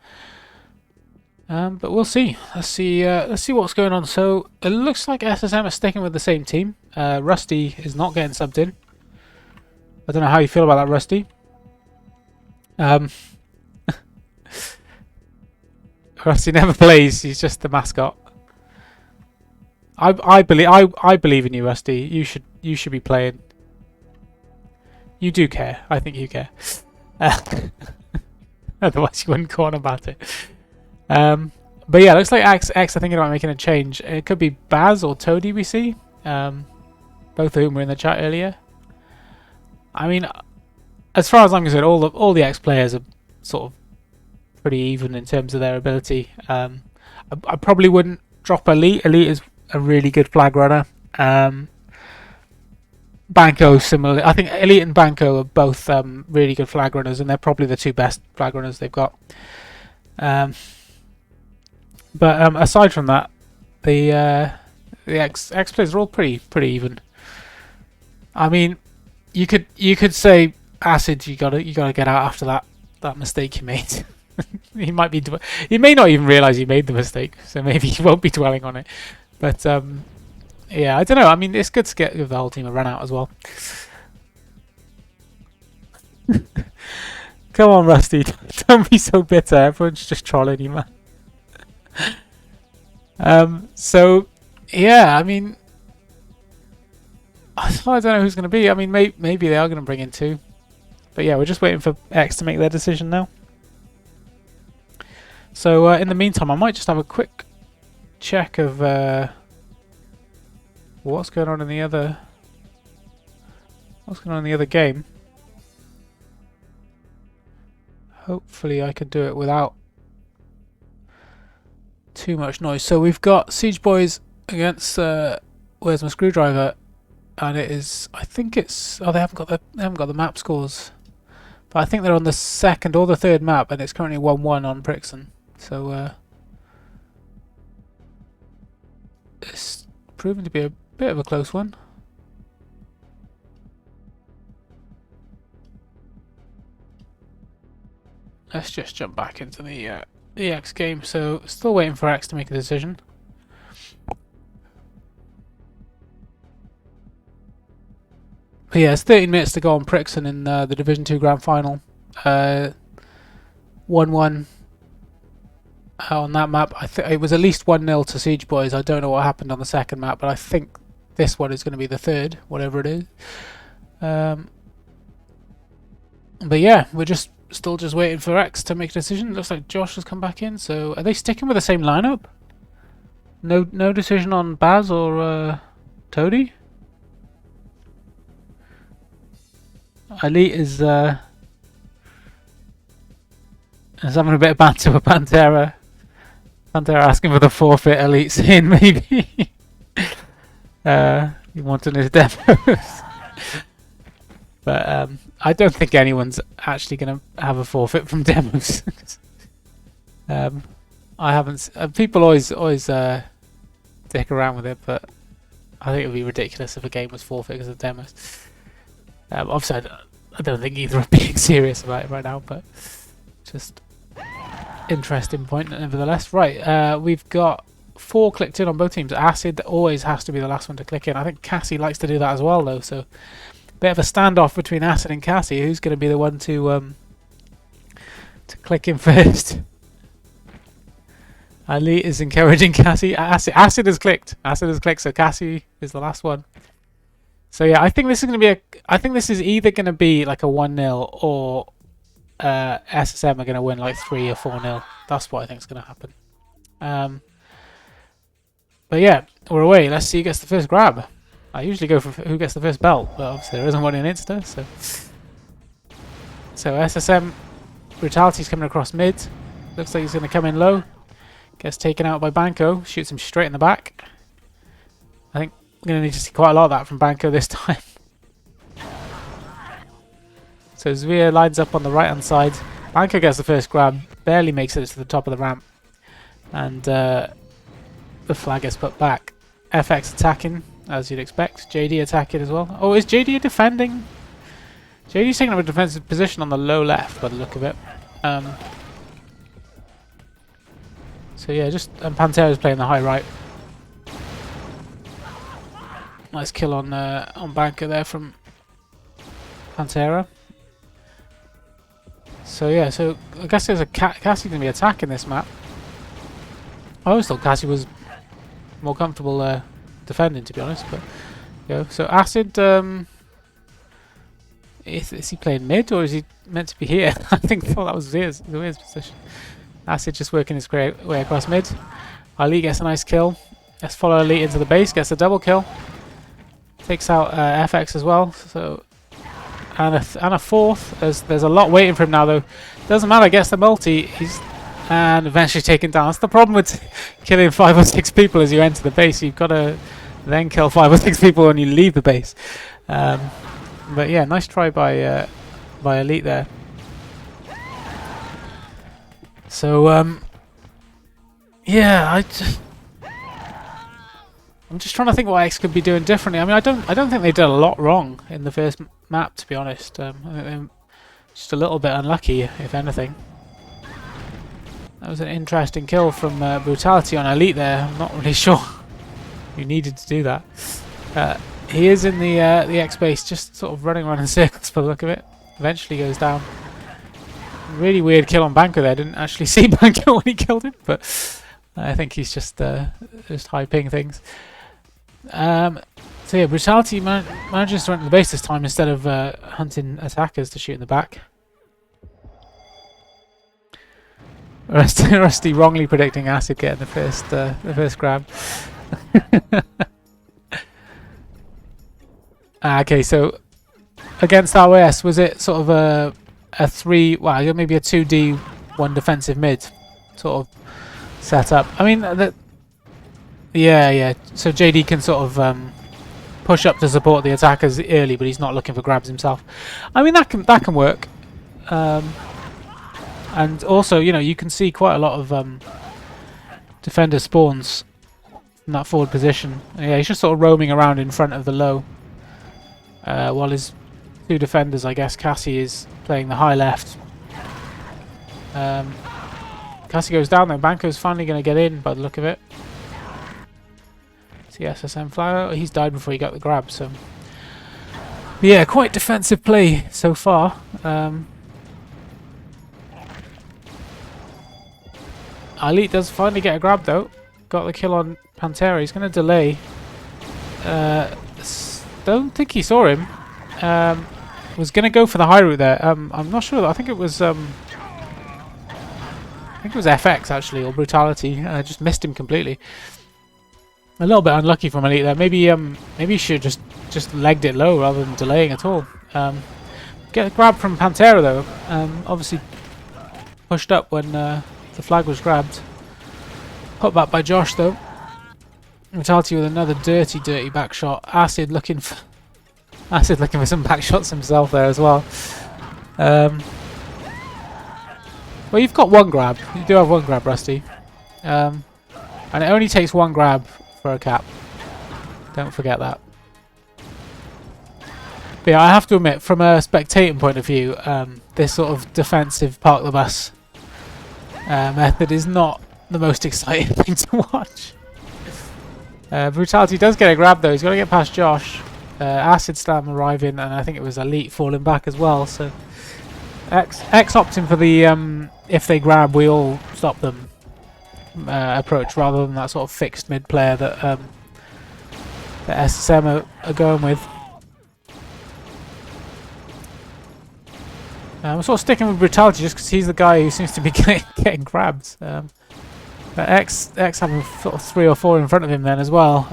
But we'll see. Let's see what's going on. So it looks like SSM are sticking with the same team. Rusty is not getting subbed in. I don't know how you feel about that, Rusty. Rusty never plays. He's just the mascot. I believe in you, Rusty. You should be playing. You do care. I think you care. Otherwise, you wouldn't go on about it. But yeah, looks like X are thinking about making a change. It could be Baz or Toadie we see. Both of whom were in the chat earlier. I mean, as far as I'm concerned, all the X players are sort of pretty even in terms of their ability. I probably wouldn't drop Elite. Elite is a really good flag runner. Banco similarly. I think Elite and Banco are both really good flag runners, and they're probably the two best flag runners they've got. But aside from that, the X players are all pretty even. I mean, you could say Acid, you gotta get out after that mistake you made. He may not even realise he made the mistake, so maybe he won't be dwelling on it. But yeah, I don't know. I mean, it's good to give the whole team a run out as well. Come on, Rusty, don't be so bitter. Everyone's just trolling you, man. So yeah, I mean, I don't know who's going to be. I mean, maybe they are going to bring in two. But yeah, we're just waiting for X to make their decision now. So in the meantime, I might just have a quick check of what's going on in the other game. Hopefully I can do it without too much noise. So we've got Siege Boys against Where's My Screwdriver, and it is, I think it's, oh, they haven't got the map scores, but I think they're on the second or the third map, and it's currently 1-1 on Brixton. So it's proving to be a bit of a close one. Let's just jump back into the X game. So still waiting for X to make a decision. But yeah, it's 13 minutes to go on Brixton in the Division 2 Grand Final. 1-1 on that map. It was at least 1-0 to Siege Boys. I don't know what happened on the second map, but I think this one is going to be the third, whatever it is. But yeah, we're still just waiting for X to make a decision. It looks like Josh has come back in. So are they sticking with the same lineup? No decision on Baz or Toady? Elite is having a bit of banter with Pantera. Pantera asking for the forfeit. Elite saying maybe he wanted his demos. But I don't think anyone's actually going to have a forfeit from demos. I haven't. People always dick around with it, but I think it would be ridiculous if a game was forfeit because of demos. Obviously, I don't think either are being serious about it right now, but just interesting point nevertheless. Right, we've got 4 clicked in on both teams. Acid always has to be the last one to click in. I think Cassie likes to do that as well, though. So, bit of a standoff between Acid and Cassie. Who's going to be the one to click in first? Ali is encouraging Cassie. Acid has clicked. Acid has clicked. So Cassie is the last one. So yeah, I think this is going to be I think this is either going to be like a 1-0 or SSM are going to win like 3 or 4-0. That's what I think is going to happen. But yeah, we're away. Let's see who gets the first grab. I usually go for who gets the first belt, but obviously there isn't one in Insta. So SSM Brutality's coming across mid. Looks like he's going to come in low. Gets taken out by Banco. Shoots him straight in the back. I think we're going to need to see quite a lot of that from Banco this time. So Zvia lines up on the right hand side. Banco gets the first grab. Barely makes it to the top of the ramp. And the flag gets put back. FX attacking, as you'd expect. JD attacking as well. Oh, is JD defending? JD's taking up a defensive position on the low left by the look of it. So yeah, and Pantera's playing the high right. Nice kill on Banco there from Pantera. So yeah, so I guess there's a Cassie going to be attacking this map. I always thought Cassie was more comfortable defending, to be honest. But yeah, so Acid, is he playing mid or is he meant to be here? I thought that was Zia's position. Acid just working his way across mid. Ali gets a nice kill. Let's follow Ali into the base. Gets a double kill. Takes out FX as well. So and a fourth. There's a lot waiting for him now though. Doesn't matter. Gets the multi. And eventually taken down. That's the problem with killing 5 or 6 people as you enter the base. You've got to then kill 5 or 6 people when you leave the base. But yeah, nice try by Elite there. So yeah, I'm just trying to think what X could be doing differently. I mean, I don't think they did a lot wrong in the first map, to be honest. I think they're just a little bit unlucky, if anything. That was an interesting kill from Brutality on Elite there. I'm not really sure who needed to do that. He is in the X base, just sort of running around in circles for the look of it. Eventually goes down. Really weird kill on Banco there. Didn't actually see Banco when he killed him, but I think he's just hyping things. So yeah, Brutality manages to enter the base this time instead of hunting attackers to shoot in the back. Rusty wrongly predicting Acid getting the first grab. Okay, so against ROS, was it sort of a 3, well, maybe a 2D, 1 defensive mid sort of setup? I mean, yeah. So JD can sort of push up to support the attackers early, but he's not looking for grabs himself. I mean, that can work. And also, you know, you can see quite a lot of defender spawns in that forward position. Yeah, he's just sort of roaming around in front of the low. While his two defenders, I guess, Cassie is playing the high left. Cassie goes down though. Banco's finally going to get in by the look of it. See SSM fly out. He's died before he got the grab, so... But yeah, quite defensive play so far. Elite does finally get a grab though. Got the kill on Pantera. He's going to delay. Don't think he saw him. Was going to go for the high route there. I'm not sure. I think it was FX actually, or Brutality. Just missed him completely. A little bit unlucky from Elite there. Maybe he should just legged it low rather than delaying at all. Get a grab from Pantera though. Obviously pushed up when the flag was grabbed. Put back by Josh though. Brutality with another dirty back shot. Acid looking for some back shots himself there as well. Well, you've got one grab. You do have one grab, Rusty. And it only takes one grab for a cap. Don't forget that. But yeah, I have to admit, from a spectating point of view, this sort of defensive park the bus method is not the most exciting thing to watch. Brutality does get a grab though. He's got to get past Josh. Acid Slam arriving, and I think it was Elite falling back as well. So X opting for the if they grab, we all stop them approach, rather than that sort of fixed mid player that the SSM are going with. I'm sort of sticking with Brutality just because he's the guy who seems to be getting grabs. But X having sort of 3 or 4 in front of him then as well.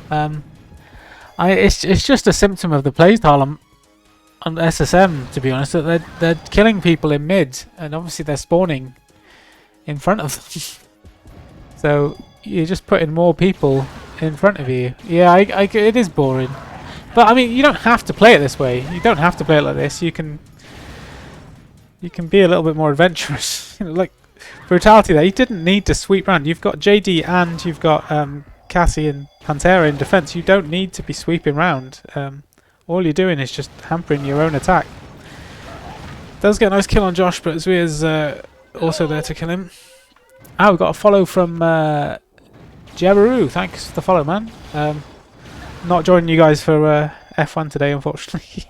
It's just a symptom of the playstyle on SSM, to be honest. That they're killing people in mid, and obviously they're spawning in front of them. So you're just putting more people in front of you. Yeah, it is boring. But I mean, you don't have to play it this way. You don't have to play it like this. You can be a little bit more adventurous. You know, like Brutality there, you didn't need to sweep round. You've got JD and you've got Cassie and Pantera in defense. You don't need to be sweeping round. All you're doing is just hampering your own attack. Does get a nice kill on Josh, but Zuia's also there to kill him. Ah, we've got a follow from Jabaru. Thanks for the follow, man. Not joining you guys for F1 today, unfortunately.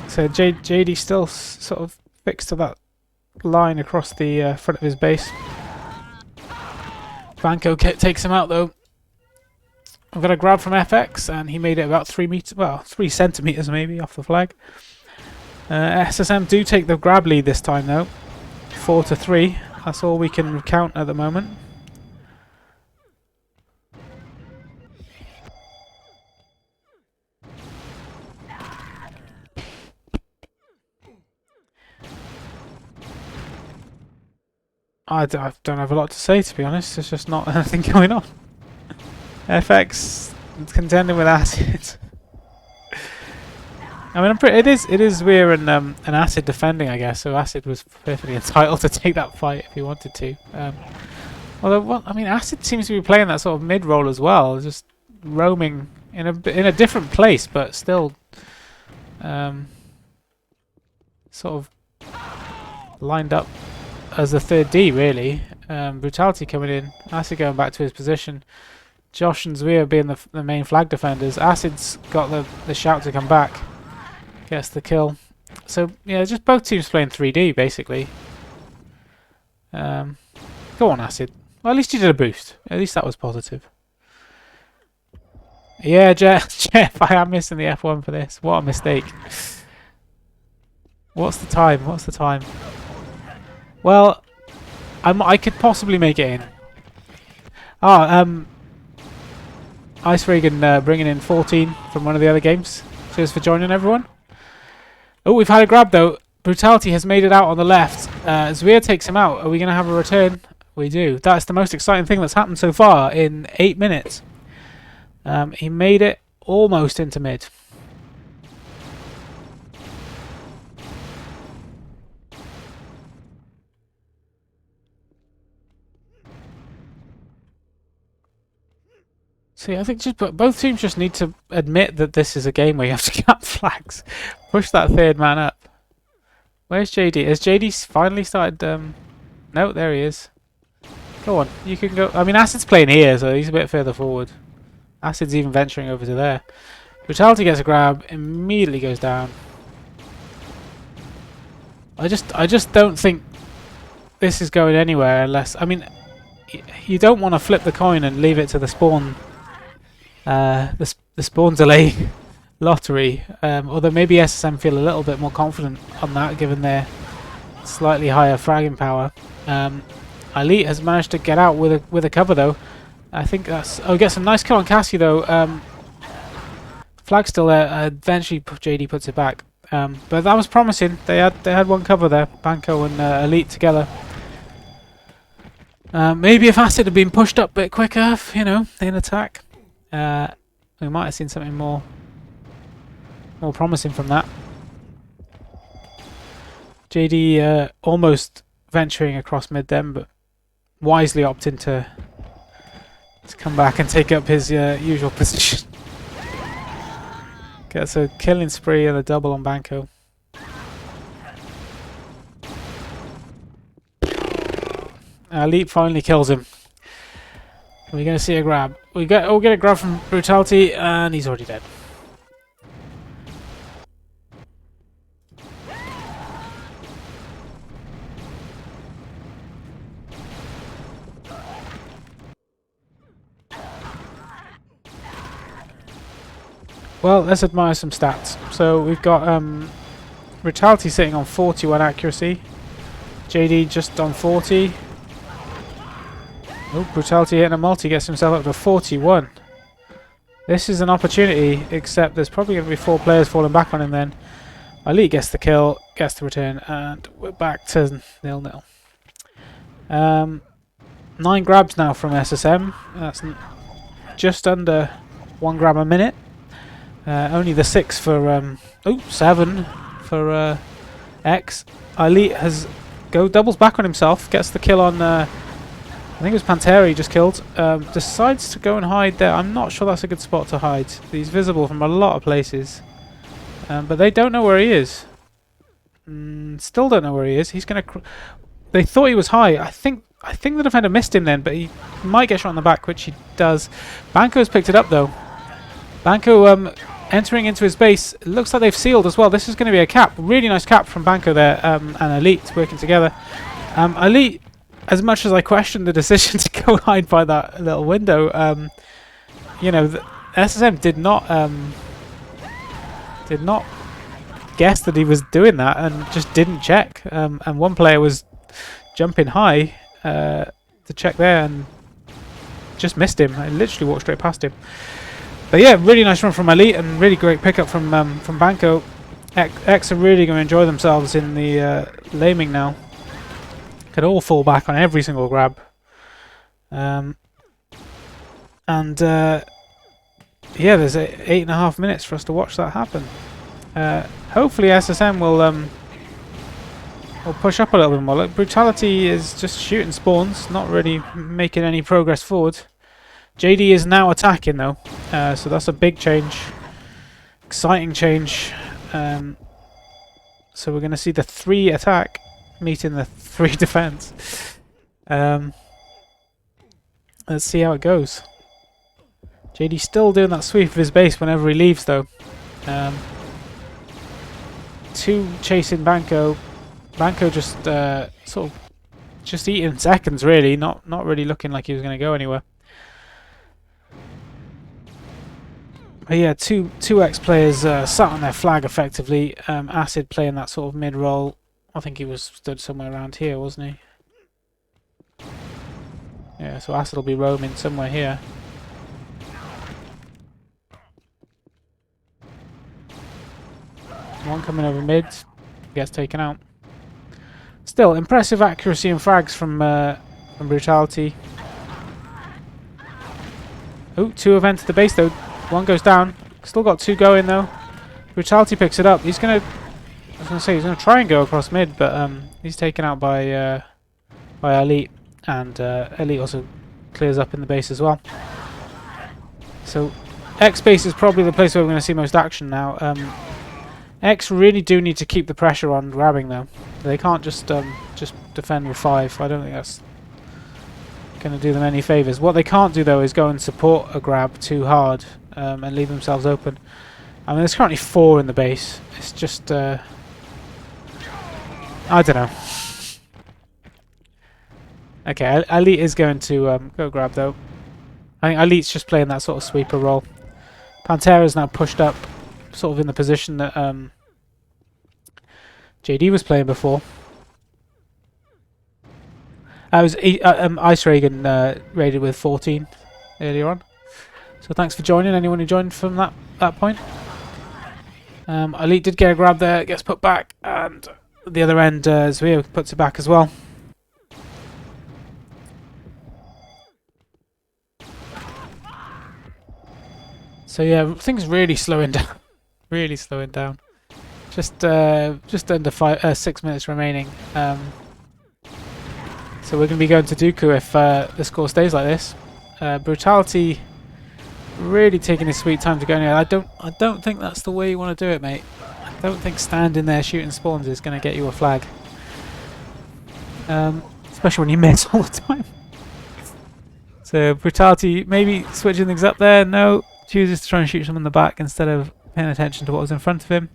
So JD still sort of fixed to that line across the front of his base. Banco takes him out though. I've got a grab from FX, and he made it about 3 meters, well, 3 centimeters maybe off the flag. SSM do take the grab lead this time though, 4-3. That's all we can count at the moment. I don't have a lot to say, to be honest. There's just not anything going on. FX contending with Acid. I mean, it is weird and Acid defending, I guess. So Acid was perfectly entitled to take that fight if he wanted to. Although, well, I mean, Acid seems to be playing that sort of mid role as well, just roaming in a different place, but still, sort of lined up as the third D, really. Brutality coming in. Acid going back to his position. Josh and Zuia being the main flag defenders. Acid's got the shout to come back. Gets the kill. So, yeah, just both teams playing 3D, basically. Go on, Acid. Well, at least you did a boost. At least that was positive. Yeah, Jeff, I am missing the F1 for this. What a mistake. What's the time? What's the time? Well, I could possibly make it in. Ice Reagan bringing in 14 from one of the other games. Cheers for joining, everyone. Oh, we've had a grab though. Brutality has made it out on the left. Zuia takes him out. Are we going to have a return? We do. That's the most exciting thing that's happened so far in 8 minutes. He made it almost into mid. See, I think just both teams just need to admit that this is a game where you have to cap flags. Push that third man up. Where's JD? Has JD finally started? No, there he is. Go on, you can go. I mean, Acid's playing here, so he's a bit further forward. Acid's even venturing over to there. Brutality gets a grab, immediately goes down. I just don't think this is going anywhere unless, I mean, you don't want to flip the coin and leave it to the spawn, the spawn delay lottery. Although maybe SSM feel a little bit more confident on that, given their slightly higher fragging power. Elite has managed to get out with a cover though. I think that's. Oh, get some nice kill on Cassie though. Flag still there. Eventually, JD puts it back. But that was promising. They had one cover there. Banco and Elite together. Maybe if Acid had been pushed up a bit quicker, you know, in attack, we might have seen something more promising from that. JD almost venturing across mid then, but wisely opting to come back and take up his usual position. Gets a killing spree and a double on Banco. Elite finally kills him. We're going to see a grab. We'll get a grab from Brutality, and he's already dead. Well, let's admire some stats. So we've got Brutality sitting on 41 accuracy. JD just on 40. Oh, Brutality hitting a multi gets himself up to 41. This is an opportunity, except there's probably going to be 4 players falling back on him then. Elite gets the kill, gets the return, and we're back to 0-0. 9 grabs now from SSM. That's just under 1 grab a minute. Only the 6 for 7 for X. Elite has doubles back on himself, gets the kill on I think it was Pantera he just killed. Decides to go and hide there. I'm not sure that's a good spot to hide. He's visible from a lot of places, but they don't know where he is. Still don't know where he is. He's gonna. They thought he was high. I think the defender missed him then, but he might get shot in the back, which he does. Banco's picked it up though. Banco entering into his base. It looks like they've sealed as well. This is going to be a cap. Really nice cap from Banco there, and Elite working together. Elite, as much as I question the decision to go hide by that little window, you know, the SSM did not guess that he was doing that and just didn't check. And one player was jumping high to check there and just missed him. I literally walked straight past him. But yeah, really nice run from Elite and really great pickup from Banco. X are really going to enjoy themselves in the laming now. Could all fall back on every single grab. Yeah, there's 8.5 minutes for us to watch that happen. Hopefully SSM will push up a little bit more. Look, Brutality is just shooting spawns, not really making any progress forward. JD is now attacking though, so that's a big change, exciting change. So we're going to see the 3 attack meeting the 3 defense. Let's see how it goes. JD still doing that sweep of his base whenever he leaves though. 2 chasing Banco. Banco just sort of just eating seconds really, not really looking like he was going to go anywhere. But yeah, two X players sat on their flag effectively. Acid playing that sort of mid role. I think he was stood somewhere around here, wasn't he? Yeah, so Acid will be roaming somewhere here. One coming over mid, gets taken out. Still, impressive accuracy and frags from Brutality. Oh, 2 have entered the base though. 1 goes down. Still got 2 going though. Brutality picks it up. He's gonna. I was gonna say he's gonna try and go across mid, but he's taken out by Elite, and Elite also clears up in the base as well. So X base is probably the place where we're going to see most action now. X really do need to keep the pressure on grabbing though. They can't just defend with 5. I don't think that's going to do them any favours. What they can't do though is go and support a grab too hard and leave themselves open. I mean, there's currently 4 in the base. It's just I don't know. Okay, Elite is going to go grab though. I think Elite's just playing that sort of sweeper role. Pantera's now pushed up, sort of in the position that JD was playing before. I was Ice Reagan raided with 14 earlier on. So thanks for joining. Anyone who joined from that point. Elite did get a grab there, gets put back, and the other end Zvia puts it back as well. So yeah, things really slowing down. Really slowing down. Just under 6 minutes remaining. So we're going to be going to Dooku if the score stays like this. Brutality really taking his sweet time to go in here. I don't think that's the way you want to do it, mate. I don't think standing there shooting spawns is going to get you a flag. Especially when you miss all the time. So Brutality maybe switching things up there. No. Chooses to try and shoot someone in the back instead of paying attention to what was in front of him.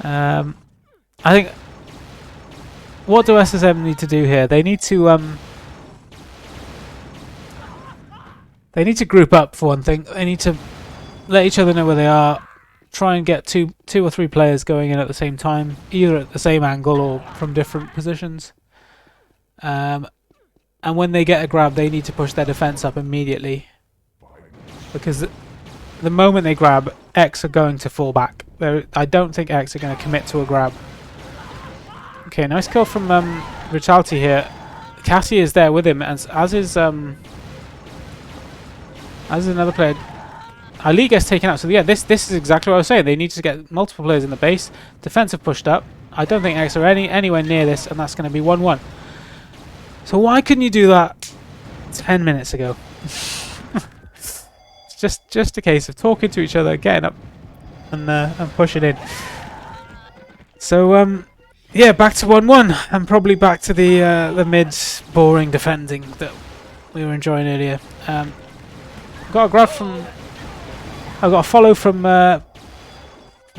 I think what do SSM need to do here? They need to group up for one thing. They need to let each other know where they are. Try and get two or three players going in at the same time, either at the same angle or from different positions. And when they get a grab, they need to push their defense up immediately. Because the moment they grab, X are going to fall back. I don't think X are going to commit to a grab. Okay, nice kill from Brutality here. Cassie is there with him, as is another player. Ali gets taken out. So yeah, this is exactly what I was saying. They need to get multiple players in the base. Defensive pushed up. I don't think X are anywhere near this, and that's going to be 1-1. So why couldn't you do that 10 minutes ago? Just a case of talking to each other, getting up, and pushing in. So yeah, back to 1-1, and probably back to the mid boring defending that we were enjoying earlier. Got a grab from. I got a follow from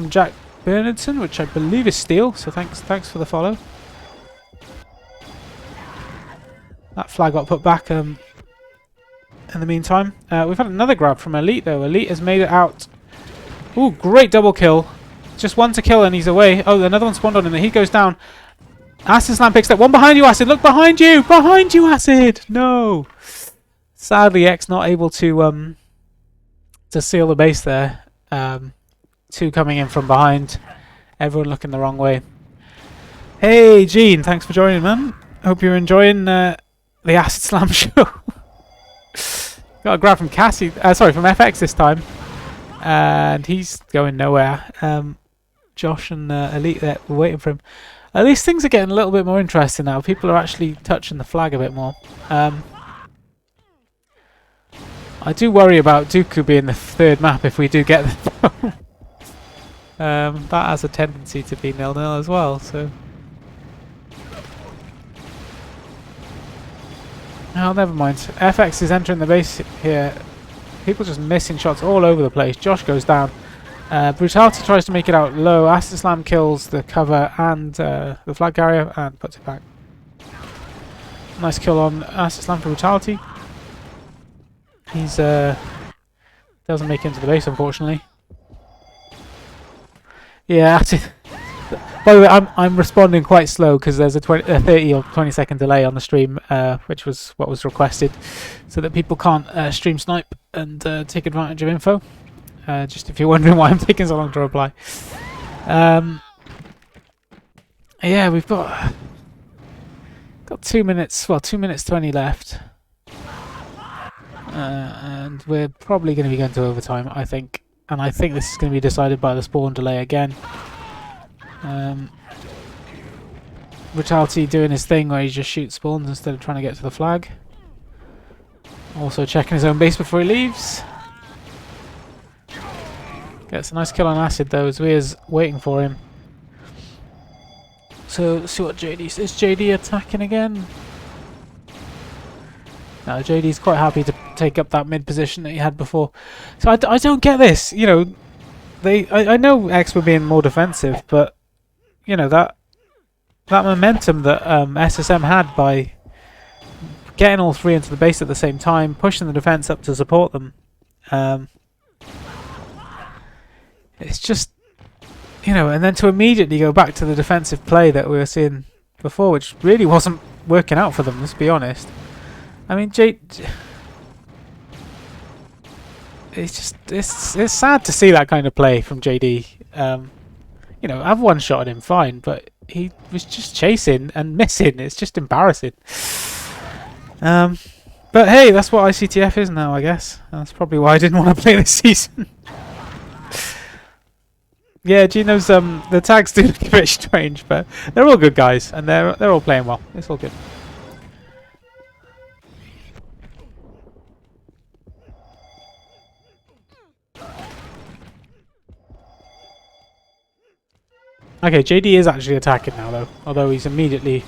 Jack Bernardson, which I believe is Steel. So thanks for the follow. That flag got put back. In the meantime, we've had another grab from Elite though. Elite has made it out. Ooh, great double kill. Just one to kill and he's away. Oh, another one spawned on him. He goes down. Acid Slam picks up. One behind you, Acid. Look behind you. Behind you, Acid. No. Sadly, X not able to seal the base there. 2 coming in from behind. Everyone looking the wrong way. Hey, Gene. Thanks for joining, man. Hope you're enjoying the Acid Slam show. Got a grab from Cassie, sorry, from FX this time, and he's going nowhere. Josh and Elite there were waiting for him. At least things are getting a little bit more interesting now. People are actually touching the flag a bit more. I do worry about Dooku being the 3rd map if we do get the that has a tendency to be 0-0 as well. So. Oh, never mind. FX is entering the base here. People just missing shots all over the place. Josh goes down. Brutality tries to make it out low. Acid Slam kills the cover and the flag carrier and puts it back. Nice kill on Acid Slam for Brutality. He's doesn't make it into the base, unfortunately. Yeah, by the way, I'm responding quite slow because there's a 30 or 20 second delay on the stream, which was what was requested, so that people can't stream snipe and take advantage of info. Just if you're wondering why I'm taking so long to reply. Yeah, we've got 2 minutes. Well, 2 minutes 20 left, and we're probably going to be going to overtime, I think. And I think this is going to be decided by the spawn delay again. Brutality doing his thing where he just shoots spawns instead of trying to get to the flag. Also checking his own base before he leaves. Gets a nice kill on Acid though, as Weir's waiting for him. So let's see what JD says. Is JD attacking again? No, JD's quite happy to take up that mid position that he had before. So I don't get this. You know, I know X were being more defensive, but you know that momentum that SSM had by getting all three into the base at the same time, pushing the defense up to support them. It's just, you know, and then to immediately go back to the defensive play that we were seeing before, which really wasn't working out for them, let's be honest. I mean, it's sad to see that kind of play from JD. You know, I've one shot at him fine, but he was just chasing and missing. It's just embarrassing. But hey, that's what ICTF is now, I guess. That's probably why I didn't want to play this season. Yeah, Gino's the tags do look a bit strange, but they're all good guys, and they're all playing well. It's all good. Okay, JD is actually attacking now though, although he's immediately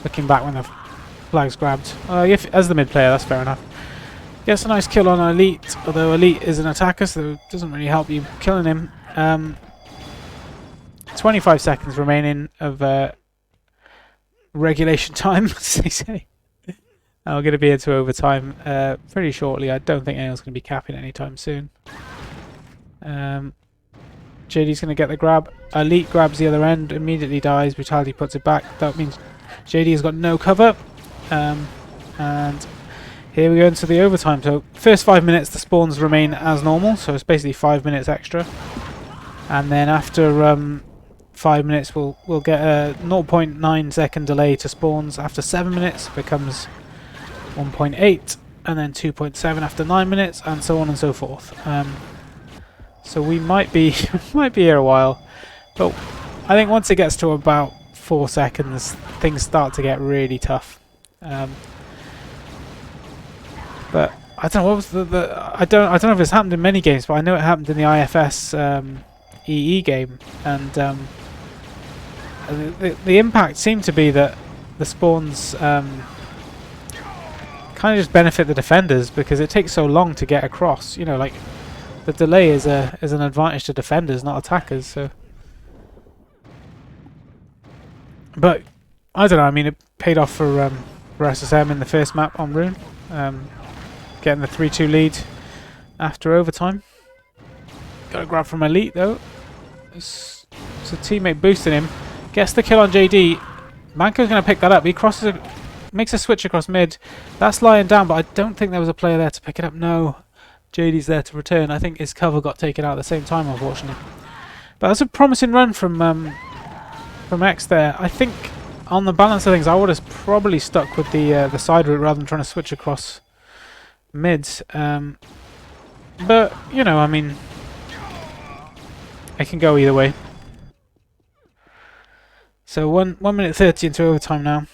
looking back when the flag's grabbed. As the mid player, that's fair enough. Gets a nice kill on Elite, although Elite is an attacker, so it doesn't really help you killing him. 25 seconds remaining of regulation time, as they say. We're going to be into overtime pretty shortly. I don't think anyone's going to be capping anytime soon. JD's going to get the grab. Elite grabs the other end, immediately dies. Brutality puts it back. That means JD has got no cover. And here we go into the overtime. So first 5 minutes the spawns remain as normal, so it's basically 5 minutes extra. And then after 5 minutes we'll get a 0.9 second delay to spawns. After 7 minutes it becomes 1.8, and then 2.7 after 9 minutes, and so on and so forth. So we might be here a while, but I think once it gets to about 4 seconds, things start to get really tough. But I don't know what was I don't know if it's happened in many games, but I know it happened in the IFS EE game, and the impact seemed to be that the spawns kind of just benefit the defenders because it takes so long to get across. You know, like the delay is an advantage to defenders, not attackers. So, but I don't know. I mean, it paid off for SSM in the first map on Rune, getting the 3-2 lead after overtime. Got a grab from Elite though. It's a teammate boosting him. Gets the kill on JD. Manco's going to pick that up. He crosses, makes a switch across mid. That's lying down, but I don't think there was a player there to pick it up. No, JD's there to return. I think his cover got taken out at the same time, unfortunately. But that's a promising run from X there. I think on the balance of things, I would have probably stuck with the side route rather than trying to switch across mids. But you know, I mean, it can go either way. So 1 minute 30 into overtime now.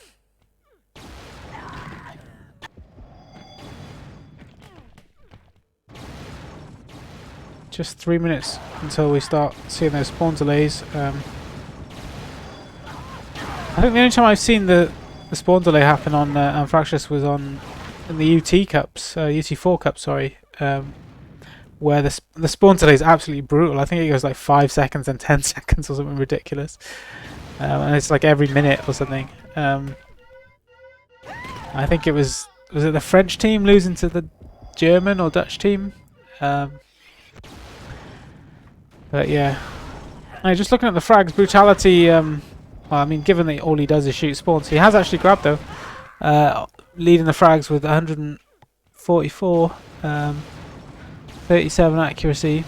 Just 3 minutes until we start seeing those spawn delays. I think the only time I've seen the spawn delay happen on Fractious was in the UT Cups, UT4 Cup, sorry, where the spawn delay is absolutely brutal. I think it goes like 5 seconds and 10 seconds or something ridiculous. And it's like every minute or something. I think it was it the French team losing to the German or Dutch team? But yeah. Just looking at the frags, Brutality, well, I mean, given that all he does is shoot spawns, he has actually grabbed though. Leading the frags with 144, 37 accuracy.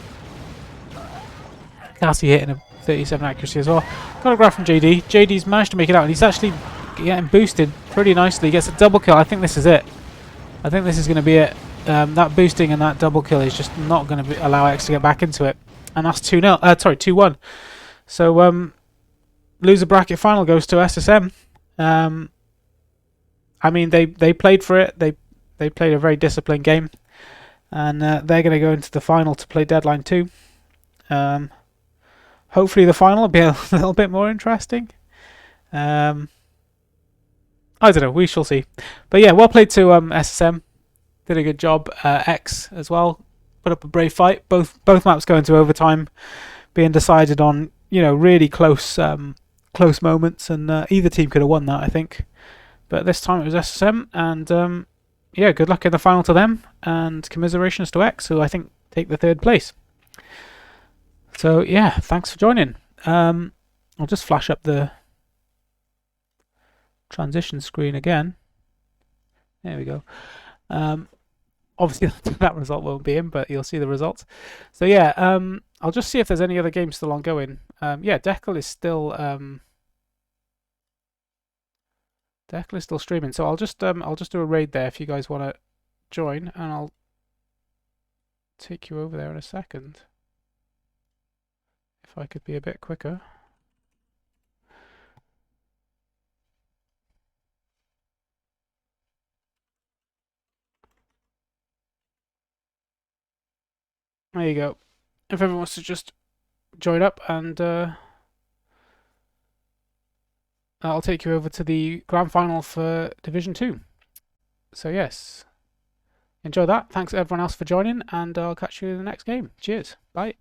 Cassie hitting a 37 accuracy as well. Got a grab from JD. JD's managed to make it out, and he's actually getting boosted pretty nicely. He gets a double kill. I think this is it. I think this is going to be it. That boosting and that double kill is just not going to allow X to get back into it. And that's 2-0. Sorry, 2-1. So loser bracket final goes to SSM. I mean, they played for it. They played a very disciplined game, and they're going to go into the final to play Deadline 2. Hopefully the final will be a little bit more interesting. I don't know. We shall see. But yeah, well played to SSM. Did a good job. X as well. Put up a brave fight. Both maps going to overtime, being decided on really close moments, and either team could have won that, I think. But this time it was SSM, and yeah, good luck in the final to them, and commiserations to X, who I think take the 3rd place. So yeah, thanks for joining. I'll just flash up the transition screen again. There we go. Obviously that result won't be in, but you'll see the results. So yeah, I'll just see if there's any other games still ongoing. Yeah, Deckel is still streaming. So I'll just do a raid there if you guys want to join, and I'll take you over there in a second. If I could be a bit quicker. There you go. If everyone wants to just join up, and I'll take you over to the grand final for Division 2. So yes, enjoy that. Thanks everyone else for joining, and I'll catch you in the next game. Cheers. Bye.